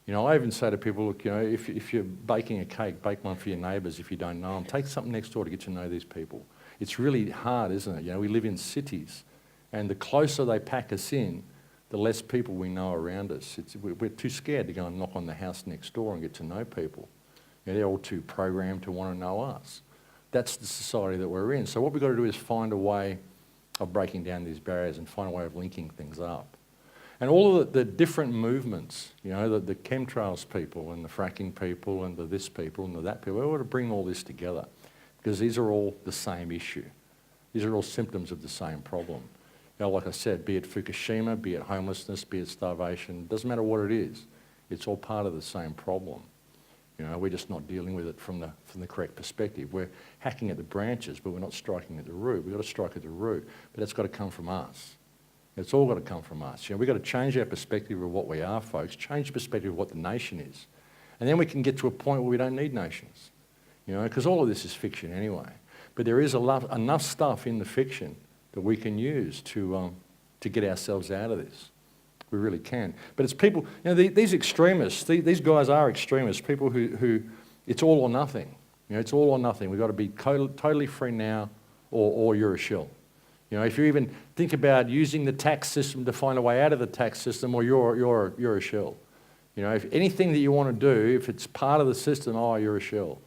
You know, I even say to people, look, you know, if you're baking a cake, bake one for your neighbours if you don't know them. Take something next door to get to know these people. It's really hard, isn't it? You know, we live in cities, and the closer they pack us in, the less people we know around us. We're too scared to go and knock on the house next door and get to know people. You know, they're all too programmed to want to know us. That's the society that we're in. So what we've got to do is find a way of breaking down these barriers and find a way of linking things up. And all of the different movements, you know, the chemtrails people and the fracking people and the this people and the that people, we've got to bring all this together, because these are all the same issue. These are all symptoms of the same problem. You know, like I said, be it Fukushima, be it homelessness, be it starvation, it doesn't matter what it is, it's all part of the same problem. You know, we're just not dealing with it from the correct perspective. We're hacking at the branches, but we're not striking at the root. We've got to strike at the root, but that's got to come from us. It's all got to come from us. You know, we've got to change our perspective of what we are, folks, change the perspective of what the nation is. And then we can get to a point where we don't need nations, you know, because all of this is fiction anyway. But there is enough stuff in the fiction that we can use to get ourselves out of this. We really can. But it's people, you know, these extremists, these guys are extremists, people who it's all or nothing. You know, it's all or nothing. We've got to be totally free now or you're a shill. You know, if you even think about using the tax system to find a way out of the tax system, or you're a shill. You know, if anything that you want to do, if it's part of the system, oh, you're a shill.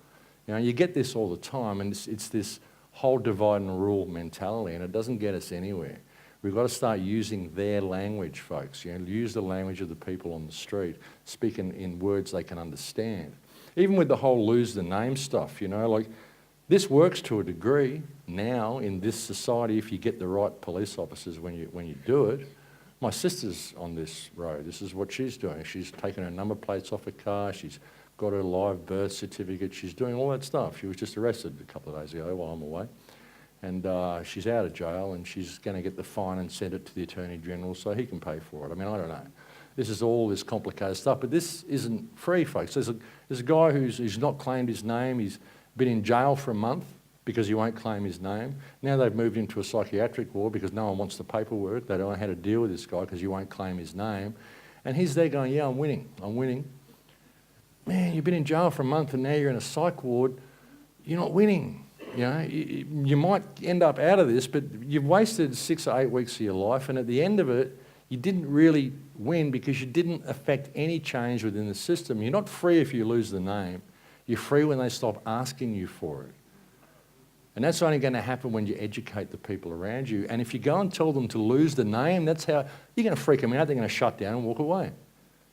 You know, you get this all the time, and it's this whole divide and rule mentality, and it doesn't get us anywhere. We've got to start using their language, folks. You know, use the language of the people on the street, speaking in words they can understand. Even with the whole lose the name stuff, you know, like, this works to a degree now in this society if you get the right police officers when you do it. My sister's on this road. This is what she's doing. She's taken her number plates off her car. She's got her live birth certificate. She's doing all that stuff. She was just arrested a couple of days ago while I'm away. And she's out of jail, and she's going to get the fine and send it to the Attorney General so he can pay for it. I mean, I don't know. This is all this complicated stuff, but this isn't free, folks. There's a guy who's not claimed his name. He's been in jail for a month because he won't claim his name. Now they've moved him to a psychiatric ward because no one wants the paperwork. They don't know how to deal with this guy because he won't claim his name. And he's there going, yeah, I'm winning. Man, you've been in jail for a month and now you're in a psych ward. You're not winning. You know, you might end up out of this, but you've wasted 6 or 8 weeks of your life, and at the end of it, you didn't really win because you didn't affect any change within the system. You're not free if you lose the name. You're free when they stop asking you for it. And that's only going to happen when you educate the people around you. And if you go and tell them to lose the name, that's how you're going to freak them out. They're going to shut down and walk away.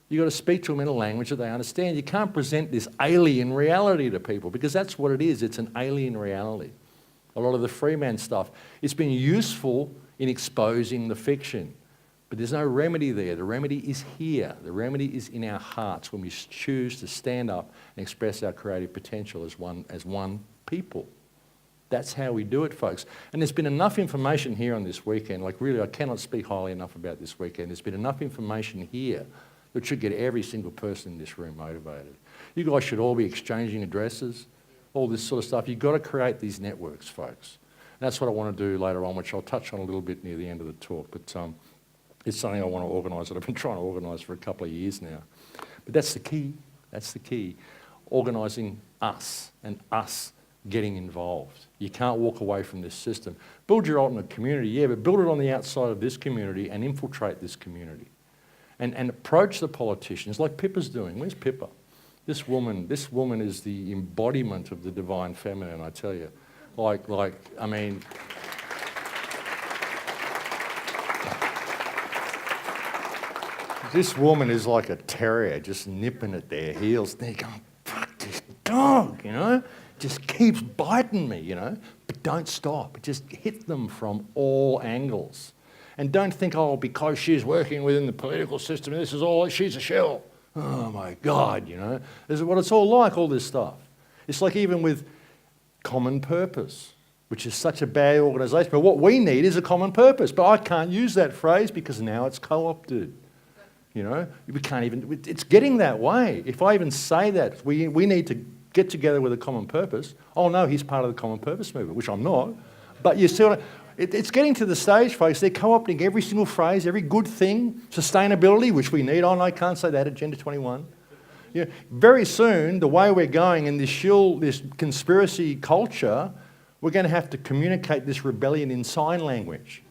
You've got to speak to them in a language that they understand. You can't present this alien reality to people because that's what it is. It's an alien reality. A lot of the Freeman stuff, it's been useful in exposing the fiction, but there's no remedy there. The remedy is here. The remedy is in our hearts when we choose to stand up and express our creative potential as one people. That's how we do it, folks. And there's been enough information here on this weekend. Like really, I cannot speak highly enough about this weekend. There's been enough information here that should get every single person in this room motivated. You guys should all be exchanging addresses, all this sort of stuff. You've got to create these networks, folks. And that's what I want to do later on, which I'll touch on a little bit near the end of the talk. But it's something I want to organise that I've been trying to organise for a couple of years now. But that's the key. That's the key. Organising us and us getting involved. You can't walk away from this system. Build your ultimate community, yeah, but build it on the outside of this community and infiltrate this community. And approach the politicians like Pippa's doing. Where's Pippa? This woman is the embodiment of the divine feminine, I tell you. I mean, this woman is like a terrier just nipping at their heels. They're going, fuck this dog, you know? Just keeps biting me, you know? But don't stop. Just hit them from all angles. And don't think, oh, because she's working within the political system, this is all, she's a shell. Oh my God, you know. This is what it's all like, all this stuff. It's like even with common purpose, which is such a bad organisation. But what we need is a common purpose. But I can't use that phrase because now it's co-opted. You know, we can't even, it's getting that way. If I even say that, we need to get together with a common purpose. Oh no, he's part of the common purpose movement, which I'm not. But you see what it's getting to the stage, folks, they're co-opting every single phrase, every good thing, sustainability, which we need. Oh, no, I can't say that, Agenda 21. You know, very soon, the way we're going in this conspiracy culture, we're going to have to communicate this rebellion in sign language.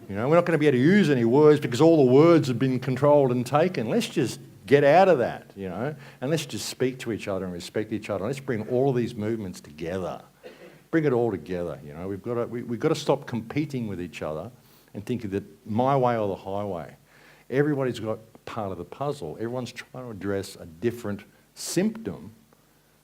You know, we're not going to be able to use any words because all the words have been controlled and taken. Let's just get out of that, you know, and let's just speak to each other and respect each other. Let's bring all of these movements together. Bring it all together, you know. We've got to stop competing with each other and thinking that my way or the highway. Everybody's got part of the puzzle. Everyone's trying to address a different symptom,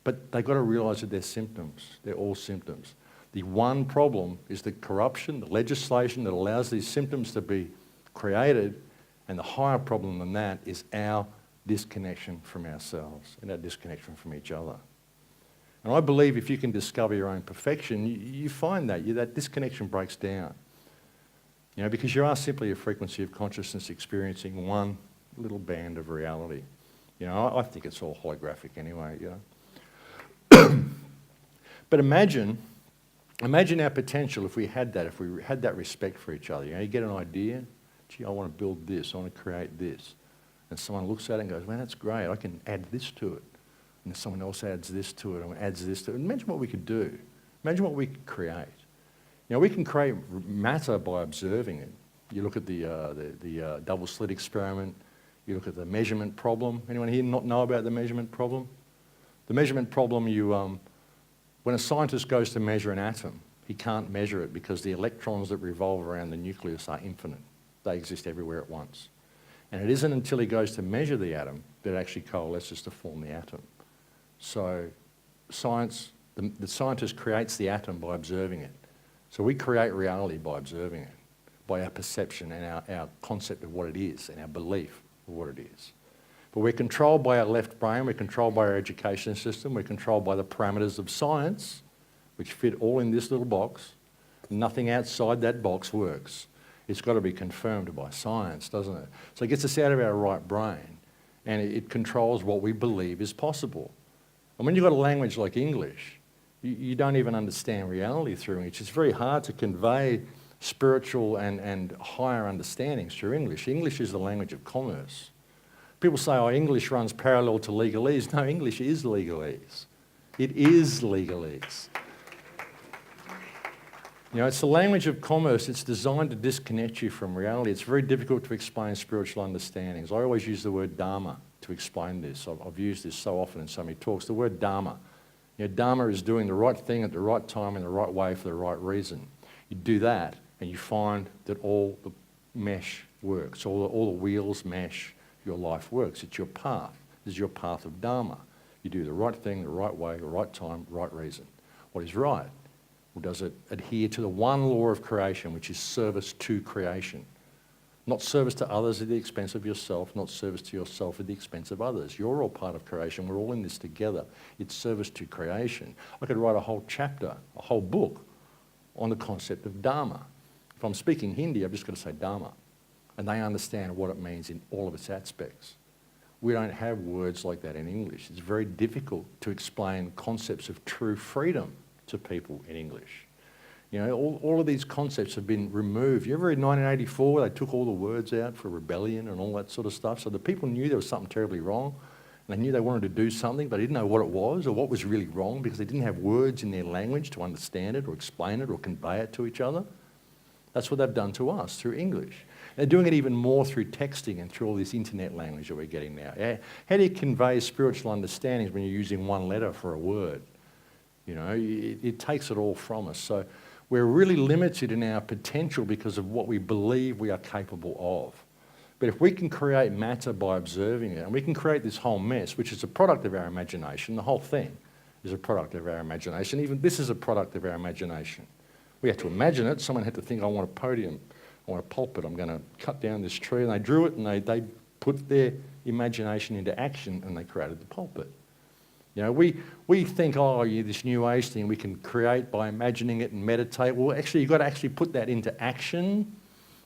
but they've got to realise that they're symptoms. They're all symptoms. The one problem is the corruption, the legislation that allows these symptoms to be created, and the higher problem than that is our disconnection from ourselves and our disconnection from each other. And I believe if you can discover your own perfection, you find that disconnection breaks down. You know, because you are simply a frequency of consciousness experiencing one little band of reality. You know, I think it's all holographic anyway, you know. But imagine our potential if we had that respect for each other. You know, you get an idea, gee, I want to build this, I want to create this. And someone looks at it and goes, man, that's great, I can add this to it. And someone else adds this to it and adds this to it. Imagine what we could do. Imagine what we could create. You know, we can create matter by observing it. You look at the double slit experiment. You look at the measurement problem. Anyone here not know about the measurement problem? The measurement problem, when a scientist goes to measure an atom, he can't measure it because the electrons that revolve around the nucleus are infinite. They exist everywhere at once. And it isn't until he goes to measure the atom that it actually coalesces to form the atom. So the scientist creates the atom by observing it. So we create reality by observing it, by our perception and our concept of what it is and our belief of what it is. But we're controlled by our left brain, we're controlled by our education system, we're controlled by the parameters of science, which fit all in this little box. Nothing outside that box works. It's got to be confirmed by science, doesn't it? So it gets us out of our right brain and it controls what we believe is possible. And when you've got a language like English, you don't even understand reality through English. It's very hard to convey spiritual and higher understandings through English. English is the language of commerce. People say, oh, English runs parallel to legalese. No, English is legalese. It is legalese. You know, it's the language of commerce. It's designed to disconnect you from reality. It's very difficult to explain spiritual understandings. I always use the word dharma to explain this. I've used this so often in so many talks. The word dharma. You know, dharma is doing the right thing at the right time in the right way for the right reason. You do that and you find that all the mesh works. All the wheels mesh. your life works. It's your path. This is your path of Dharma. You do the right thing, the right way, the right time, right reason. What is right? Well, does it adhere to the one law of creation, which is service to creation? Not service to others at the expense of yourself, not service to yourself at the expense of others. You're all part of creation. We're all in this together. It's service to creation. I could write a whole chapter, a whole book on the concept of Dharma. If I'm speaking Hindi, I've just got to say Dharma. And they understand what it means in all of its aspects. We don't have words like that in English. It's very difficult to explain concepts of true freedom to people in English. You know, all of these concepts have been removed. You ever read 1984, they took all the words out for rebellion and all that sort of stuff. So the people knew there was something terribly wrong. And they knew they wanted to do something, but they didn't know what it was or what was really wrong because they didn't have words in their language to understand it or explain it or convey it to each other. That's what they've done to us through English. They're doing it even more through texting and through all this internet language that we're getting now. How do you convey spiritual understandings when you're using one letter for a word? You know, it takes it all from us. So we're really limited in our potential because of what we believe we are capable of. But if we can create matter by observing it, and we can create this whole mess, which is a product of our imagination, the whole thing is a product of our imagination. Even this is a product of our imagination. We had to imagine it. Someone had to think, I want a podium, I want a pulpit, I'm going to cut down this tree. And they drew it and they put their imagination into action and they created the pulpit. You know, we think, oh, yeah, this new age thing we can create by imagining it and meditate. Well, actually, you've got to actually put that into action.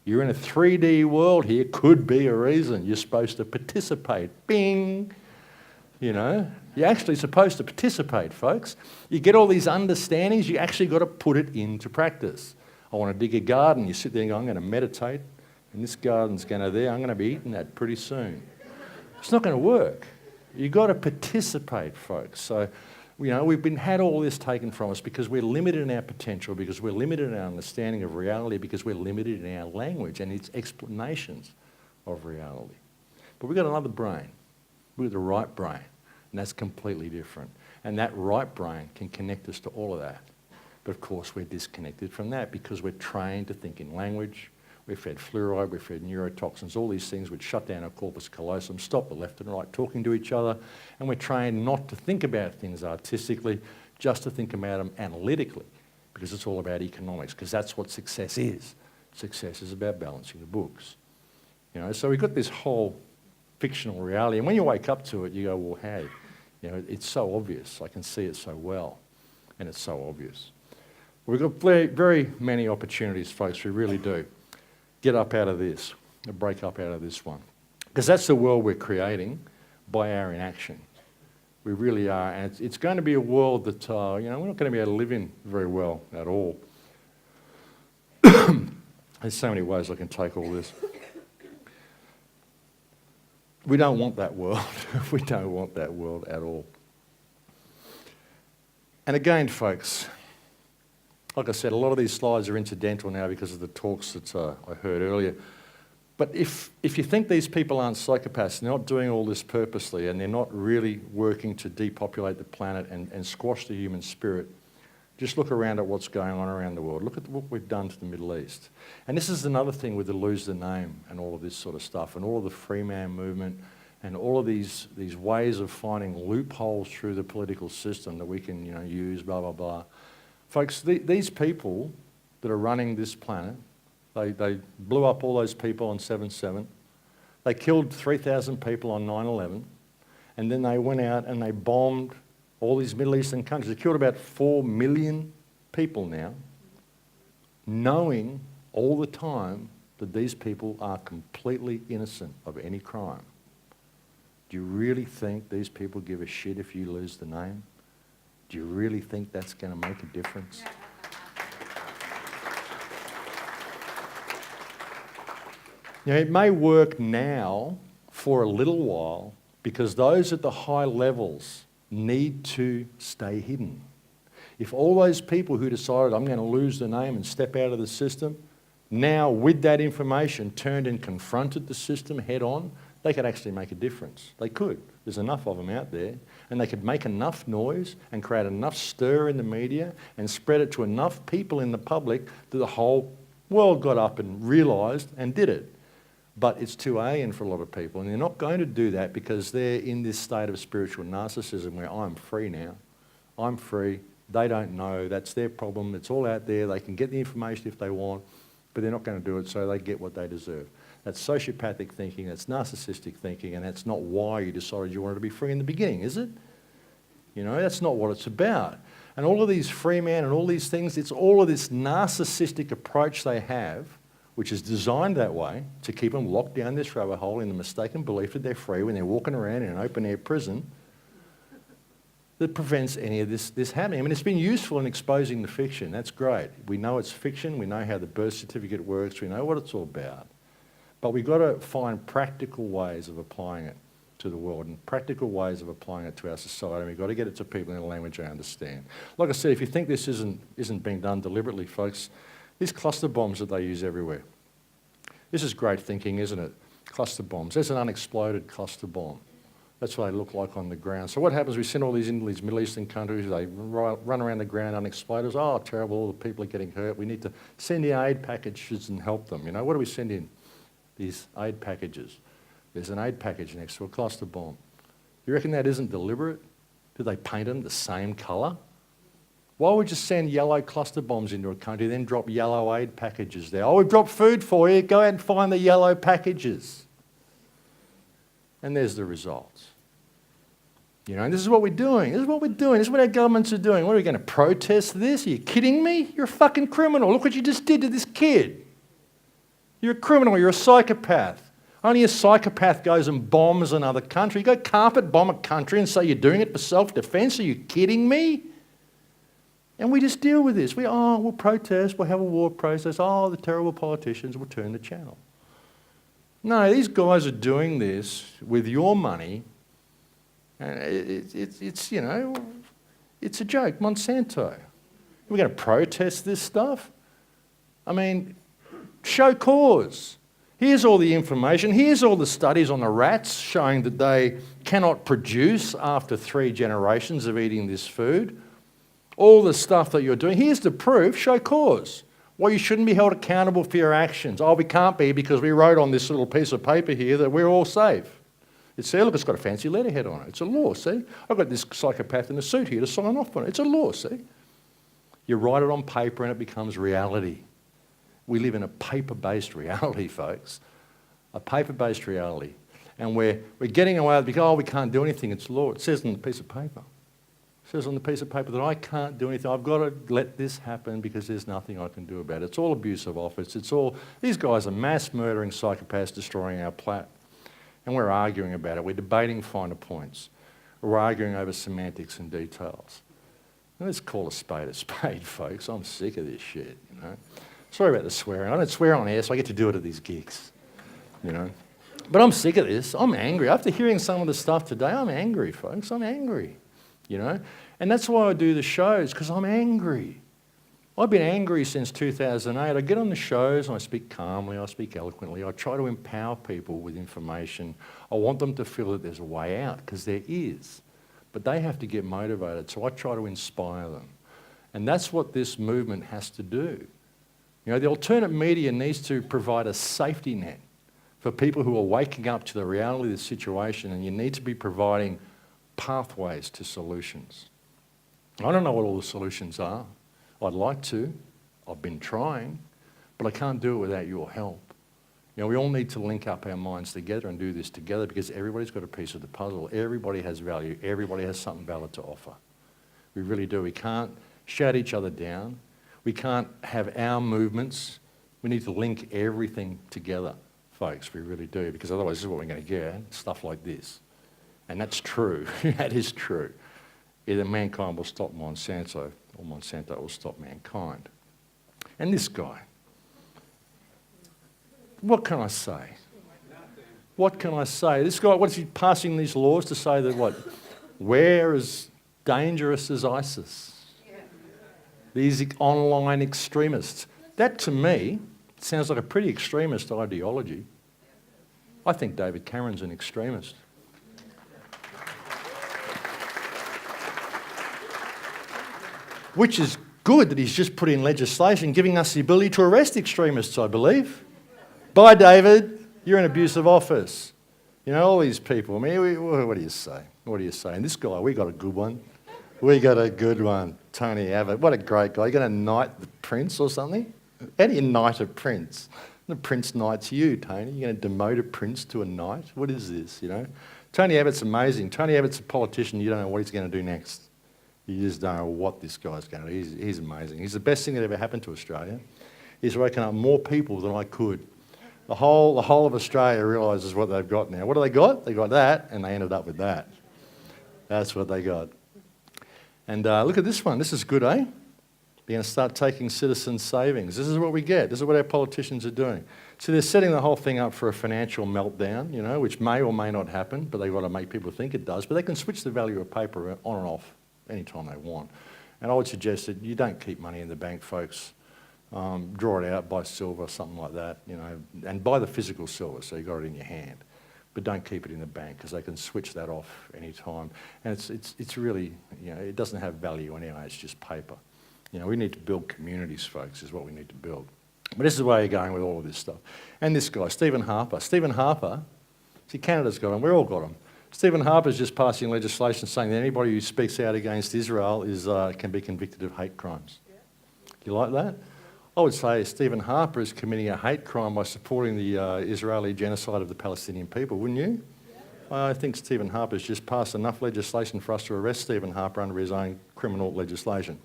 You're in a 3D world here. Could be a reason. You're supposed to participate. Bing! You know, you're actually supposed to participate, folks. You get all these understandings, you actually got to put it into practice. I want to dig a garden. You sit there and go, I'm going to meditate, and this garden's going to there. I'm going to be eating that pretty soon. It's not going to work. You've got to participate, folks. So, you know, we've had all this taken from us because we're limited in our potential, because we're limited in our understanding of reality, because we're limited in our language and its explanations of reality. But we've got another brain. We've got the right brain, and that's completely different. And that right brain can connect us to all of that. But of course, we're disconnected from that because we're trained to think in language. We're fed fluoride, we're fed neurotoxins, all these things which shut down our corpus callosum, stop the left and right talking to each other, and we're trained not to think about things artistically, just to think about them analytically, because it's all about economics, because that's what success is. Success is about balancing the books. You know, so we've got this whole fictional reality, and when you wake up to it, you go, well, hey, you know, it's so obvious. I can see it so well, and it's so obvious. We've got very, very many opportunities, folks, we really do. Get up out of this, break up out of this one. Because that's the world we're creating by our inaction. We really are. And it's going to be a world that, you know, we're not going to be able to live in very well at all. There's so many ways I can take all this. We don't want that world. We don't want that world at all. And again, folks, like I said, a lot of these slides are incidental now because of the talks that I heard earlier. But if you think these people aren't psychopaths, they're not doing all this purposely, and they're not really working to depopulate the planet and squash the human spirit, just look around at what's going on around the world. Look at what we've done to the Middle East. And this is another thing with the lose the name and all of this sort of stuff, and all of the free man movement, and all of these ways of finding loopholes through the political system that we can, you know, use, blah, blah, blah. Folks, these people that are running this planet, they blew up all those people on 7/7. They killed 3,000 people on 9/11. And then they went out and they bombed all these Middle Eastern countries. They killed about 4 million people now, knowing all the time that these people are completely innocent of any crime. Do you really think these people give a shit if you lose the name? Do you really think that's going to make a difference? You know, it may work now for a little while because those at the high levels need to stay hidden. If all those people who decided, I'm going to lose the name and step out of the system, now with that information turned and confronted the system head on, they could actually make a difference. They could. There's enough of them out there. And they could make enough noise and create enough stir in the media and spread it to enough people in the public that the whole world got up and realised and did it. But it's too alien for a lot of people, and they're not going to do that because they're in this state of spiritual narcissism where I'm free now. I'm free. They don't know. That's their problem. It's all out there. They can get the information if they want, but they're not going to do it, so they get what they deserve. That's sociopathic thinking. That's narcissistic thinking, and that's not why you decided you wanted to be free in the beginning, is it? You know, that's not what it's about. And all of these free men and all these things, it's all of this narcissistic approach they have, which is designed that way to keep them locked down this rabbit hole in the mistaken belief that they're free when they're walking around in an open-air prison, that prevents any of this happening. I mean, it's been useful in exposing the fiction. That's great. We know it's fiction. We know how the birth certificate works. We know what it's all about. But we've got to find practical ways of applying it to the world and practical ways of applying it to our society. And we've got to get it to people in a language they understand. Like I said, if you think this isn't being done deliberately, folks, these cluster bombs that they use everywhere. This is great thinking, isn't it? Cluster bombs. There's an unexploded cluster bomb. That's what they look like on the ground. So what happens, we send all these into these Middle Eastern countries, they run around the ground unexploded. Oh, terrible, all the people are getting hurt. We need to send in aid packages and help them. You know, what do we send in? These aid packages. There's an aid package next to a cluster bomb. You reckon that isn't deliberate? Do they paint them the same colour? Why would you send yellow cluster bombs into a country, then drop yellow aid packages there? Oh, we've dropped food for you. Go out and find the yellow packages. And there's the results. You know, and this is what we're doing. This is what we're doing. This is what our governments are doing. What, are we going to protest this? Are you kidding me? You're a fucking criminal. Look what you just did to this kid. You're a criminal. You're a psychopath. Only a psychopath goes and bombs another country. You go carpet bomb a country and say you're doing it for self-defense. Are you kidding me? And we just deal with this. We'll protest, we'll have a war protest. Oh, the terrible politicians will turn the channel. No, these guys are doing this with your money. And it's you know, it's a joke. Monsanto. We're going to protest this stuff? I mean, show cause. Here's all the information. Here's all the studies on the rats showing that they cannot produce after 3 generations of eating this food. All the stuff that you're doing. Here's the proof. Show cause. Well, you shouldn't be held accountable for your actions. Oh, we can't be because we wrote on this little piece of paper here that we're all safe. It's there. Look, it's got a fancy letterhead on it. It's a law, see? I've got this psychopath in a suit here to sign off on it. It's a law, see? You write it on paper and it becomes reality. We live in a paper-based reality, folks. A paper-based reality. And we're getting away with it because, oh, we can't do anything. It's law. It says on the piece of paper. It says on the piece of paper that I can't do anything. I've got to let this happen because there's nothing I can do about it. It's all abuse of office. It's all, these guys are mass murdering psychopaths destroying our planet. And we're arguing about it. We're debating finer points. We're arguing over semantics and details. Let's call a spade, folks. I'm sick of this shit, you know. Sorry about the swearing. I don't swear on air, so I get to do it at these gigs, you know. But I'm sick of this. I'm angry. After hearing some of the stuff today, I'm angry, folks. I'm angry, you know. And that's why I do the shows, because I'm angry. I've been angry since 2008. I get on the shows and I speak calmly, I speak eloquently. I try to empower people with information. I want them to feel that there's a way out, because there is. But they have to get motivated, so I try to inspire them. And that's what this movement has to do. You know, the alternate media needs to provide a safety net for people who are waking up to the reality of the situation, and you need to be providing pathways to solutions. I don't know what all the solutions are. I'd like to. I've been trying, but I can't do it without your help. You know, we all need to link up our minds together and do this together, because everybody's got a piece of the puzzle. Everybody has value. Everybody has something valid to offer. We really do. We can't shout each other down. We can't have our movements. We need to link everything together, folks. We really do, because otherwise this is what we're going to get, stuff like this. And that's true. That is true. Either mankind will stop Monsanto, or Monsanto will stop mankind. And this guy, what can I say? What can I say? This guy, what's he passing these laws to say that what? We're as dangerous as ISIS. These online extremists. That to me sounds like a pretty extremist ideology. I think David Cameron's an extremist. Which is good that he's just put in legislation giving us the ability to arrest extremists, I believe. Bye, David. You're in abusive office. You know, all these people. I mean, what do you say? What do you say? And this guy, we got a good one. We got a good one. Tony Abbott. What a great guy. You're going to knight the prince or something? How do you knight a prince? The prince knights you, Tony. You're going to demote a prince to a knight? What is this, you know? Tony Abbott's amazing. Tony Abbott's a politician. You don't know what he's going to do next. You just don't know what this guy's going to do. He's amazing. He's the best thing that ever happened to Australia. He's woken up more people than I could. The whole of Australia realises what they've got now. What do they got? They got that, and they ended up with that. That's what they got. And look at this one. This is good, eh? They're going to start taking citizens' savings. This is what we get. This is what our politicians are doing. So they're setting the whole thing up for a financial meltdown, you know, which may or may not happen, but they've got to make people think it does. But they can switch the value of paper on and off anytime they want. And I would suggest that you don't keep money in the bank, folks. Draw it out, buy silver, something like that, you know, and buy the physical silver so you've got it in your hand. But don't keep it in the bank because they can switch that off any time. And it's really, you know, it doesn't have value anyway, it's just paper. You know, we need to build communities, folks, is what we need to build. But this is where you're going with all of this stuff. And this guy, Stephen Harper. Stephen Harper, see, Canada's got him, we've all got him. Stephen Harper's just passing legislation saying that anybody who speaks out against Israel can be convicted of hate crimes. Do you like that? I would say Stephen Harper is committing a hate crime by supporting the Israeli genocide of the Palestinian people, wouldn't you? Yeah. I think Stephen Harper's just passed enough legislation for us to arrest Stephen Harper under his own criminal legislation,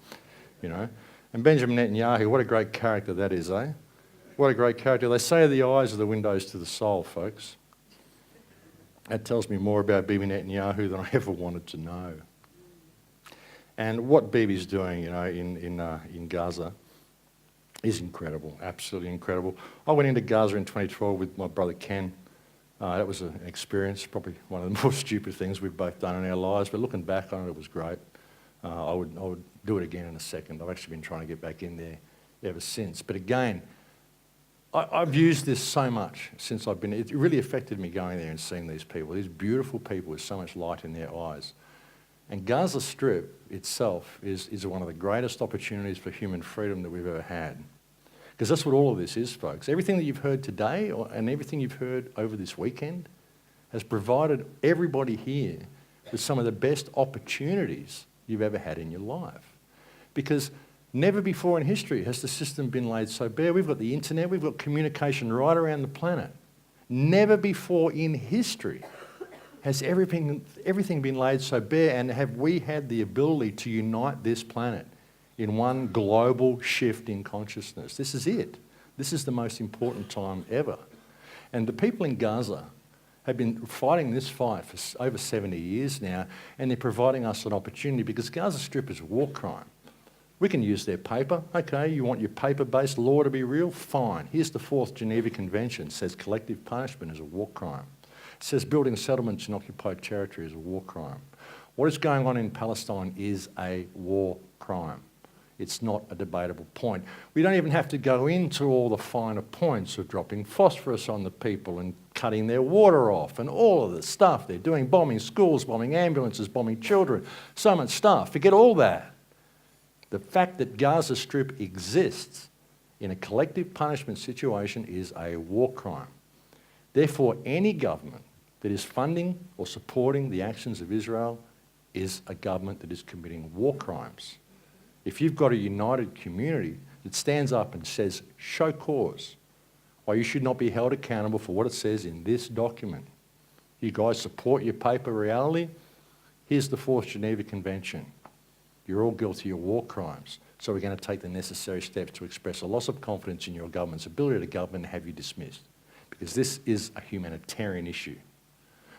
you know. And Benjamin Netanyahu, what a great character that is, eh? What a great character. They say the eyes are the windows to the soul, folks. That tells me more about Bibi Netanyahu than I ever wanted to know. And what Bibi's doing, you know, in Gaza is incredible, absolutely incredible. I went into Gaza in 2012 with my brother Ken. That was an experience, probably one of the more stupid things we've both done in our lives, but looking back on it, it was great. I would do it again in a second. I've actually been trying to get back in there ever since. But again, I've used this so much since I've been, it really affected me going there and seeing these people, these beautiful people with so much light in their eyes. And Gaza Strip itself is one of the greatest opportunities for human freedom that we've ever had. Because that's what all of this is, folks. Everything that you've heard today and everything you've heard over this weekend has provided everybody here with some of the best opportunities you've ever had in your life. Because never before in history has the system been laid so bare. We've got the internet, we've got communication right around the planet. Never before in history has everything been laid so bare, and have we had the ability to unite this planet in one global shift in consciousness. This is it. This is the most important time ever. And the people in Gaza have been fighting this fight for over 70 years now, and they're providing us an opportunity because Gaza Strip is a war crime. We can use their paper. Okay, you want your paper-based law to be real? Fine. Here's the 4th Geneva Convention. It says collective punishment is a war crime. It says building settlements in occupied territory is a war crime. What is going on in Palestine is a war crime. It's not a debatable point. We don't even have to go into all the finer points of dropping phosphorus on the people and cutting their water off and all of the stuff they're doing, bombing schools, bombing ambulances, bombing children, so much stuff. Forget all that. The fact that Gaza Strip exists in a collective punishment situation is a war crime. Therefore, any government that is funding or supporting the actions of Israel is a government that is committing war crimes. If you've got a united community that stands up and says, show cause, why you should not be held accountable for what it says in this document. You guys support your paper reality? Here's the 4th Geneva Convention. You're all guilty of war crimes. So we're going to take the necessary steps to express a loss of confidence in your government's ability to govern and have you dismissed. Because this is a humanitarian issue.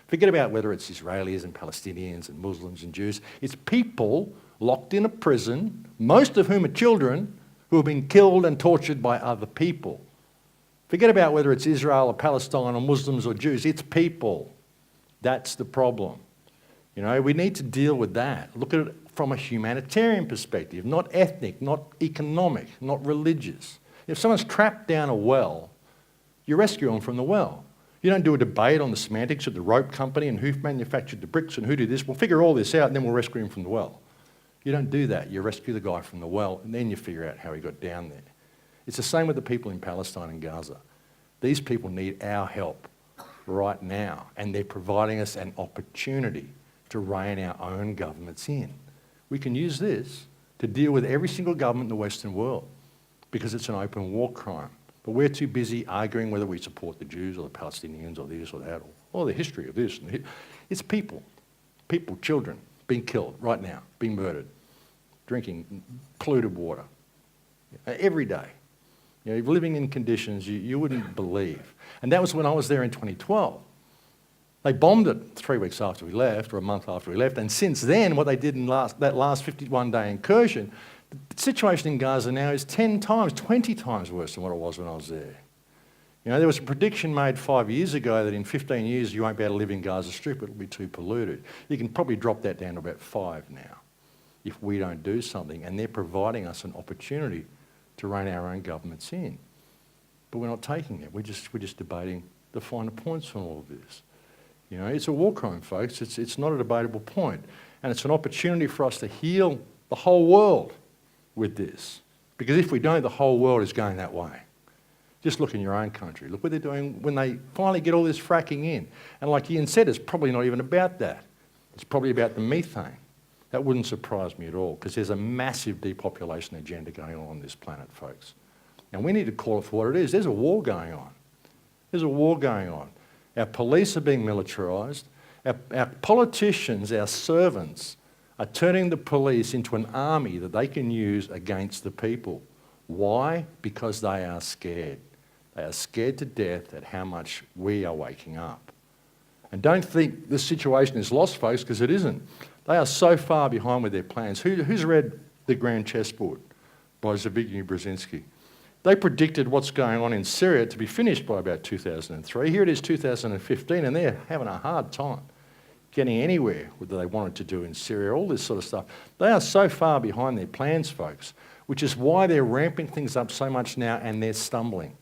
Forget about whether it's Israelis and Palestinians and Muslims and Jews. It's people locked in a prison, most of whom are children, who have been killed and tortured by other people. Forget about whether it's Israel or Palestine or Muslims or Jews. It's people. That's the problem. You know, we need to deal with that. Look at it from a humanitarian perspective, not ethnic, not economic, not religious. If someone's trapped down a well, you rescue them from the well. You don't do a debate on the semantics of the rope company and who manufactured the bricks and who did this. We'll figure all this out and then we'll rescue him from the well. You don't do that. You rescue the guy from the well and then you figure out how he got down there. It's the same with the people in Palestine and Gaza. These people need our help. right now, and they're providing us an opportunity to rein our own governments in. We can use this to deal with every single government in the Western world because it's an open war crime. But we're too busy arguing whether we support the Jews or the Palestinians or this or that, or the history of this. It's people, children, being killed right now, being murdered, drinking polluted water every day. You know, living in conditions you wouldn't believe. And that was when I was there in 2012. They bombed it 3 weeks after we left, or a month after we left, and since then, what they did in that last 51-day incursion, the situation in Gaza now is 10 times, 20 times worse than what it was when I was there. You know, there was a prediction made 5 years ago that in 15 years you won't be able to live in Gaza Strip, it'll be too polluted. You can probably drop that down to about 5 now if we don't do something, and they're providing us an opportunity to rein our own governments in. But we're not taking it. We're just debating the finer points on all of this. You know, it's a war crime, folks. It's not a debatable point. And it's an opportunity for us to heal the whole world with this. Because if we don't, the whole world is going that way. Just look in your own country. Look what they're doing when they finally get all this fracking in. And like Ian said, it's probably not even about that. It's probably about the methane. That wouldn't surprise me at all, because there's a massive depopulation agenda going on this planet, folks. And we need to call it for what it is. There's a war going on. There's a war going on. Our police are being militarised. Our politicians, our servants, are turning the police into an army that they can use against the people. Why? Because they are scared. They are scared to death at how much we are waking up. And don't think the situation is lost, folks, because it isn't. They are so far behind with their plans. Who's read The Grand Chessboard by Zbigniew Brzezinski? They predicted what's going on in Syria to be finished by about 2003. Here it is 2015, and they're having a hard time getting anywhere with what they wanted to do in Syria, all this sort of stuff. They are so far behind their plans, folks, which is why they're ramping things up so much now, and they're stumbling.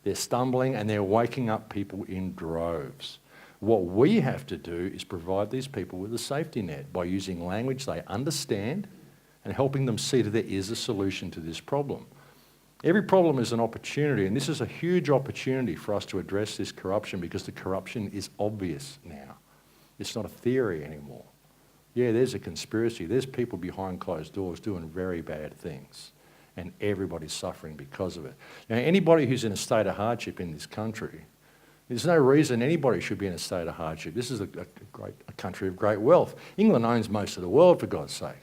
They're stumbling and they're waking up people in droves. What we have to do is provide these people with a safety net by using language they understand and helping them see that there is a solution to this problem. Every problem is an opportunity, and this is a huge opportunity for us to address this corruption, because the corruption is obvious now. It's not a theory anymore. Yeah, there's a conspiracy. There's people behind closed doors doing very bad things, and everybody's suffering because of it. Now, anybody who's in a state of hardship in this country, there's no reason anybody should be in a state of hardship. This is a country of great wealth. England owns most of the world, for God's sake.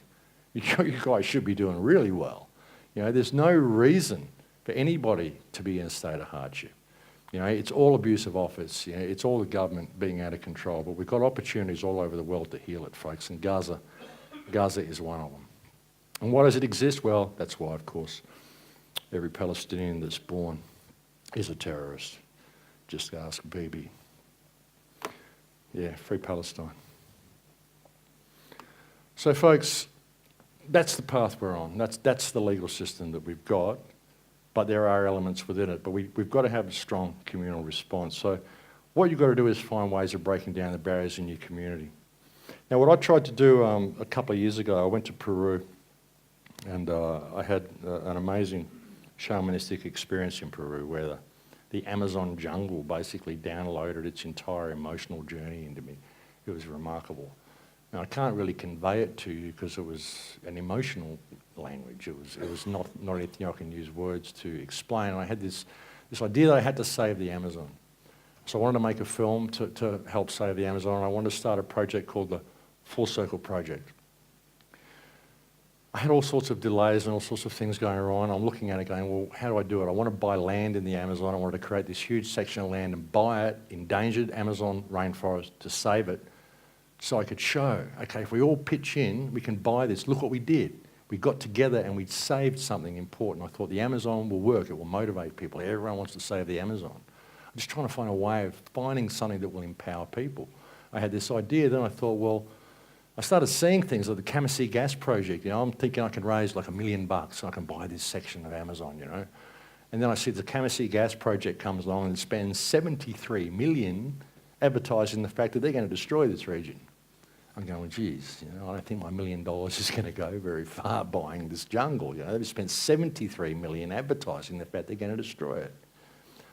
You guys should be doing really well. You know, there's no reason for anybody to be in a state of hardship. You know, it's all abuse of office. You know, it's all the government being out of control. But we've got opportunities all over the world to heal it, folks, and Gaza is one of them. And why does it exist? Well, that's why, of course, every Palestinian that's born is a terrorist. Just ask Bibi. Yeah, free Palestine. So, folks, that's the path we're on. That's the legal system that we've got, but there are elements within it. But we've got to have a strong communal response. So what you've got to do is find ways of breaking down the barriers in your community. Now, what I tried to do a couple of years ago, I went to Peru, and I had an amazing shamanistic experience in Peru, where the Amazon jungle basically downloaded its entire emotional journey into me. It was remarkable. Now, I can't really convey it to you because it was an emotional language. It was not anything I can use words to explain. And I had this idea that I had to save the Amazon. So I wanted to make a film to help save the Amazon. I wanted to start a project called the Full Circle Project. I had all sorts of delays and all sorts of things going on. I'm looking at it going, well, how do I do it? I want to buy land in the Amazon. I wanted to create this huge section of land and buy it, endangered Amazon rainforest, to save it, so I could show, okay, if we all pitch in, we can buy this. Look what we did. We got together and we saved something important. I thought the Amazon will work. It will motivate people. Everyone wants to save the Amazon. I'm just trying to find a way of finding something that will empower people. I had this idea, then I thought, well, I started seeing things like the Camasee Gas Project. You know, I'm thinking I can raise like $1 million so I can buy this section of Amazon, you know. And then I see the Camasee Gas Project comes along and spends $73 million advertising the fact that they're going to destroy this region. I'm going, geez, you know, I don't think my $1 million is going to go very far buying this jungle. You know, they've spent $73 million advertising the fact they're going to destroy it.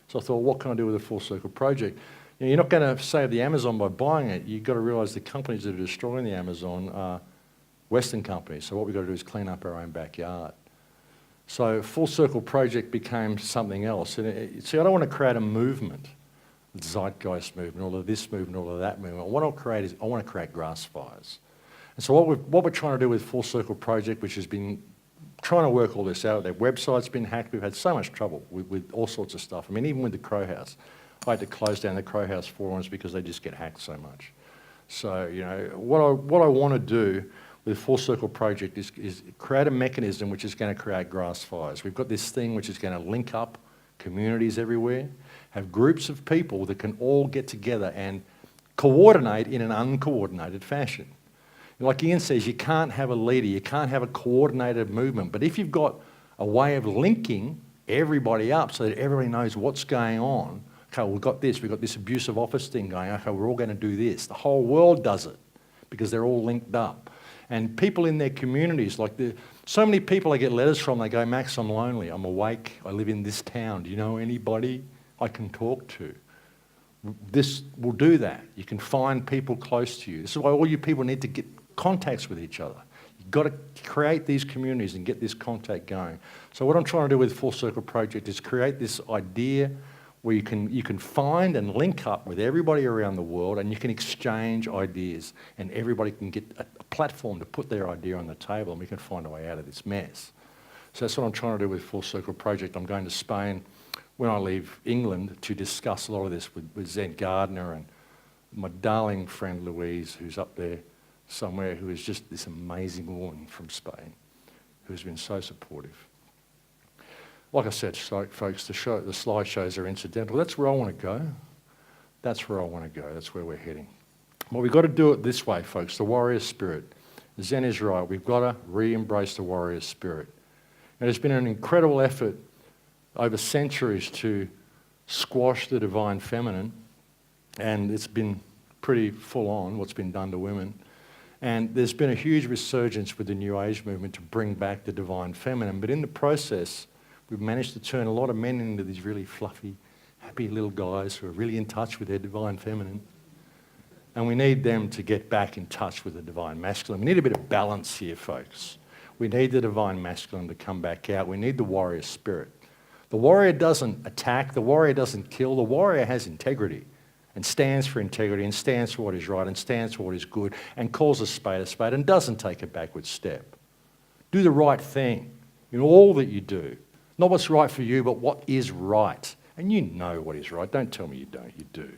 So I thought, what can I do with a Full Circle Project? You're not going to save the Amazon by buying it. You've got to realise the companies that are destroying the Amazon are Western companies. So what we've got to do is clean up our own backyard. So Full Circle Project became something else. And see, I don't want to create a movement, a zeitgeist movement, all of this movement, all of that movement. What I'll create is I want to create grass fires. And so what we're trying to do with Full Circle Project, which has been trying to work all this out, their website's been hacked. We've had so much trouble with all sorts of stuff. I mean, even with the Crow House. I had to close down the Crow House forums because they just get hacked so much. So, you know, what I want to do with Full Circle Project is create a mechanism which is going to create grass fires. We've got this thing which is going to link up communities everywhere, have groups of people that can all get together and coordinate in an uncoordinated fashion. Like Ian says, you can't have a leader, you can't have a coordinated movement, but if you've got a way of linking everybody up so that everybody knows what's going on, okay, we've got this abusive office thing going, okay, we're all going to do this. The whole world does it because they're all linked up. And people in their communities, so many people I get letters from, they go, Max, I'm lonely, I'm awake, I live in this town. Do you know anybody I can talk to? This will do that. You can find people close to you. This is why all you people need to get contacts with each other. You've got to create these communities and get this contact going. So what I'm trying to do with Full Circle Project is create this idea where you can find and link up with everybody around the world and you can exchange ideas and everybody can get a platform to put their idea on the table and we can find a way out of this mess. So that's what I'm trying to do with Full Circle Project. I'm going to Spain when I leave England to discuss a lot of this with Zen Gardner and my darling friend Louise, who's up there somewhere, who is just this amazing woman from Spain who's been so supportive. Like I said, folks, the slideshows are incidental. That's where I want to go. That's where I want to go. That's where we're heading. Well, we've got to do it this way, folks, the warrior spirit. Zen is right. We've got to re-embrace the warrior spirit. And there's been an incredible effort over centuries to squash the divine feminine, and it's been pretty full on what's been done to women. And there's been a huge resurgence with the New Age movement to bring back the divine feminine, but in the process, we've managed to turn a lot of men into these really fluffy, happy little guys who are really in touch with their divine feminine. And we need them to get back in touch with the divine masculine. We need a bit of balance here, folks. We need the divine masculine to come back out. We need the warrior spirit. The warrior doesn't attack. The warrior doesn't kill. The warrior has integrity and stands for integrity and stands for what is right and stands for what is good and calls a spade and doesn't take a backward step. Do the right thing in all that you do. Not what's right for you, but what is right. And you know what is right. Don't tell me you don't. You do.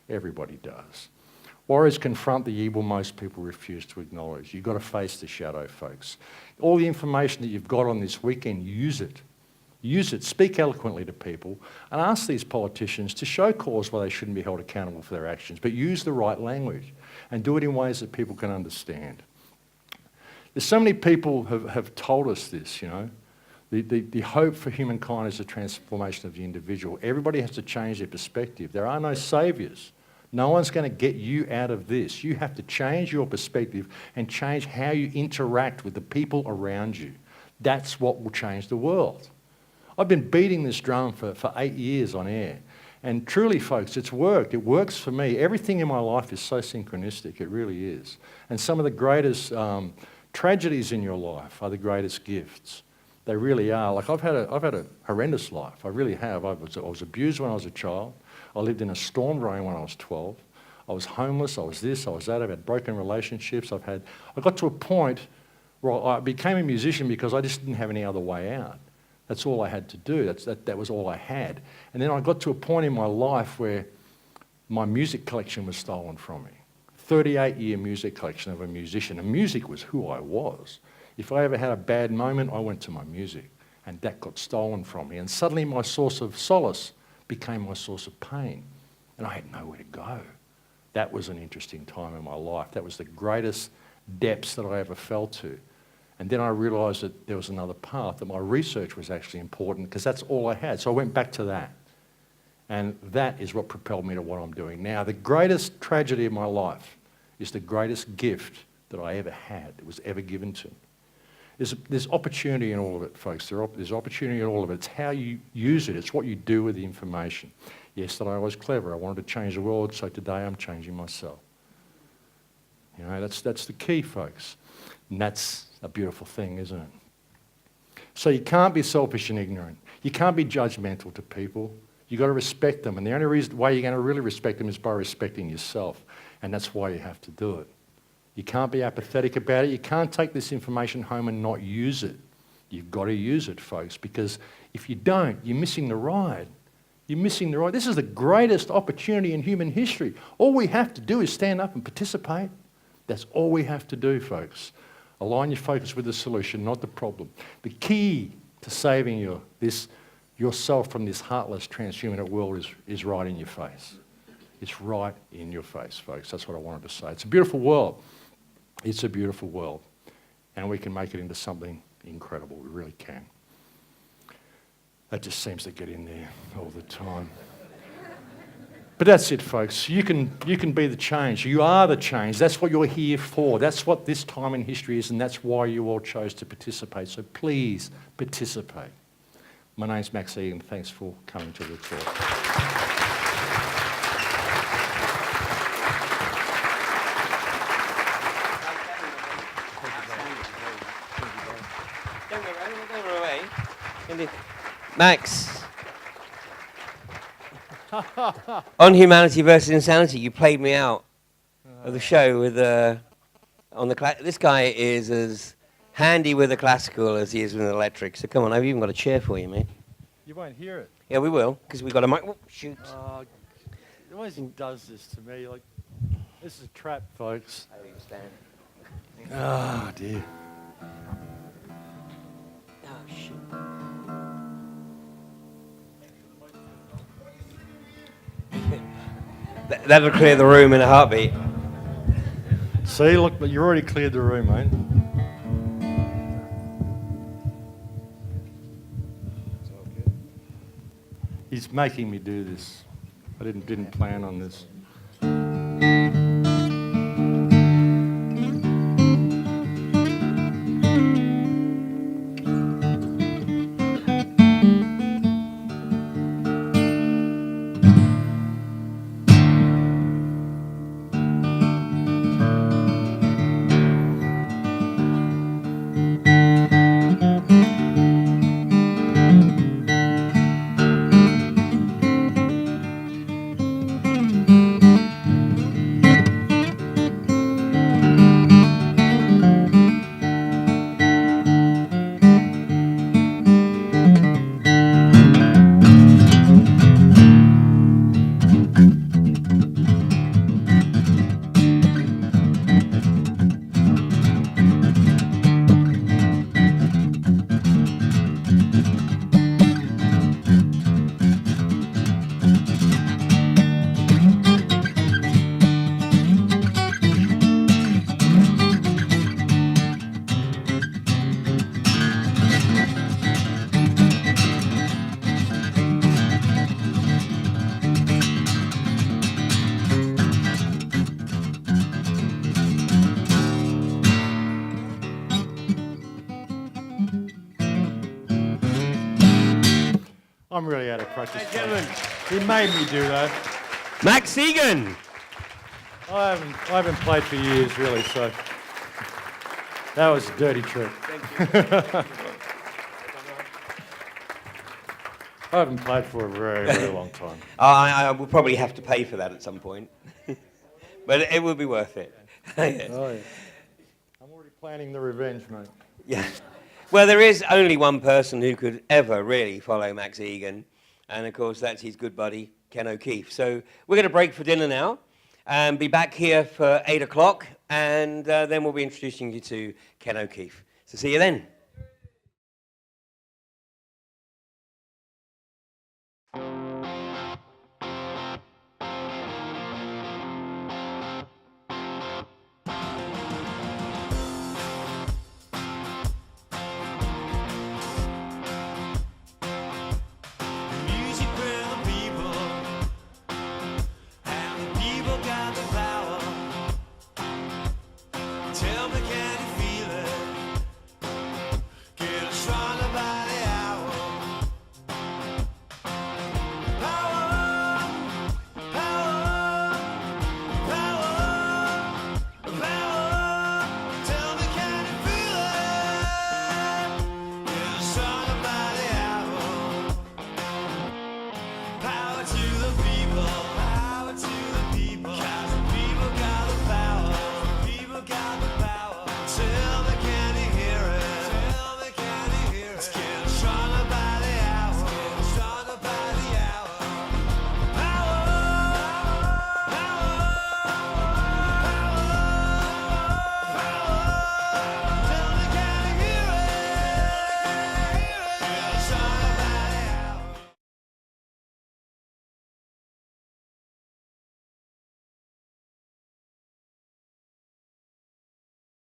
Everybody does. Warriors confront the evil most people refuse to acknowledge. You've got to face the shadow, folks. All the information that you've got on this weekend, use it. Use it. Speak eloquently to people and ask these politicians to show cause why they shouldn't be held accountable for their actions, but use the right language and do it in ways that people can understand. There's so many people have told us this, you know. The hope for humankind is the transformation of the individual. Everybody has to change their perspective. There are no saviours. No one's going to get you out of this. You have to change your perspective and change how you interact with the people around you. That's what will change the world. I've been beating this drum for 8 years on air. And truly, folks, it's worked. It works for me. Everything in my life is so synchronistic. It really is. And some of the greatest tragedies in your life are the greatest gifts. They really are. Like I've had a horrendous life. I really have. I was abused when I was a child. I lived in a storm drain when I was 12. I was homeless. I was this. I was that. I've had broken relationships. I got to a point where I became a musician because I just didn't have any other way out. That's all I had to do. That was all I had. And then I got to a point in my life where my music collection was stolen from me. 38-year music collection of a musician. And music was who I was. If I ever had a bad moment, I went to my music. And that got stolen from me. And suddenly my source of solace became my source of pain. And I had nowhere to go. That was an interesting time in my life. That was the greatest depths that I ever fell to. And then I realised that there was another path, that my research was actually important because that's all I had. So I went back to that. And that is what propelled me to what I'm doing now. The greatest tragedy of my life is the greatest gift that I ever had, that was ever given to me. There's opportunity in all of it, folks. There's opportunity in all of it. It's how you use it. It's what you do with the information. Yesterday I was clever. I wanted to change the world, so today I'm changing myself. You know, that's the key, folks. And that's a beautiful thing, isn't it? So you can't be selfish and ignorant. You can't be judgmental to people. You've got to respect them. And the only way you're going to really respect them is by respecting yourself. And that's why you have to do it. You can't be apathetic about it. You can't take this information home and not use it. You've got to use it, folks, because if you don't, you're missing the ride. You're missing the ride. This is the greatest opportunity in human history. All we have to do is stand up and participate. That's all we have to do, folks. Align your focus with the solution, not the problem. The key to saving yourself from this heartless transhumanist world is right in your face. It's right in your face, folks. That's what I wanted to say. It's a beautiful world. It's a beautiful world. And we can make it into something incredible. We really can. That just seems to get in there all the time. But that's it, folks. You can be the change. You are the change. That's what you're here for. That's what this time in history is, and that's why you all chose to participate. So please participate. My name's Max Egan. Thanks for coming to the talk. Max, on Humanity versus Insanity, you played me out of the show with this guy is as handy with the classical as he is with the electric. So come on, I've even got a chair for you, mate. You won't hear it. Yeah, we will, because we've got a mic. Oh, shoot. He always does this to me. Like, this is a trap, folks. How do you stand? Oh, dear. Oh, shoot. That'll clear the room in a heartbeat. See, look, you already cleared the room, mate. He's making me do this. I didn't plan on this. I'm really out of practice. Gentlemen. He made me do that. Max Egan. I haven't played for years, really, so that was a dirty trick. Thank you. I haven't played for a very, very long time. I will probably have to pay for that at some point. But it will be worth it. Yes. Oh, yeah. I'm already planning the revenge, mate. Yeah. Well, there is only one person who could ever really follow Max Egan, and of course that's his good buddy, Ken O'Keefe. So we're going to break for dinner now, and be back here for 8 o'clock, and then we'll be introducing you to Ken O'Keefe. So see you then.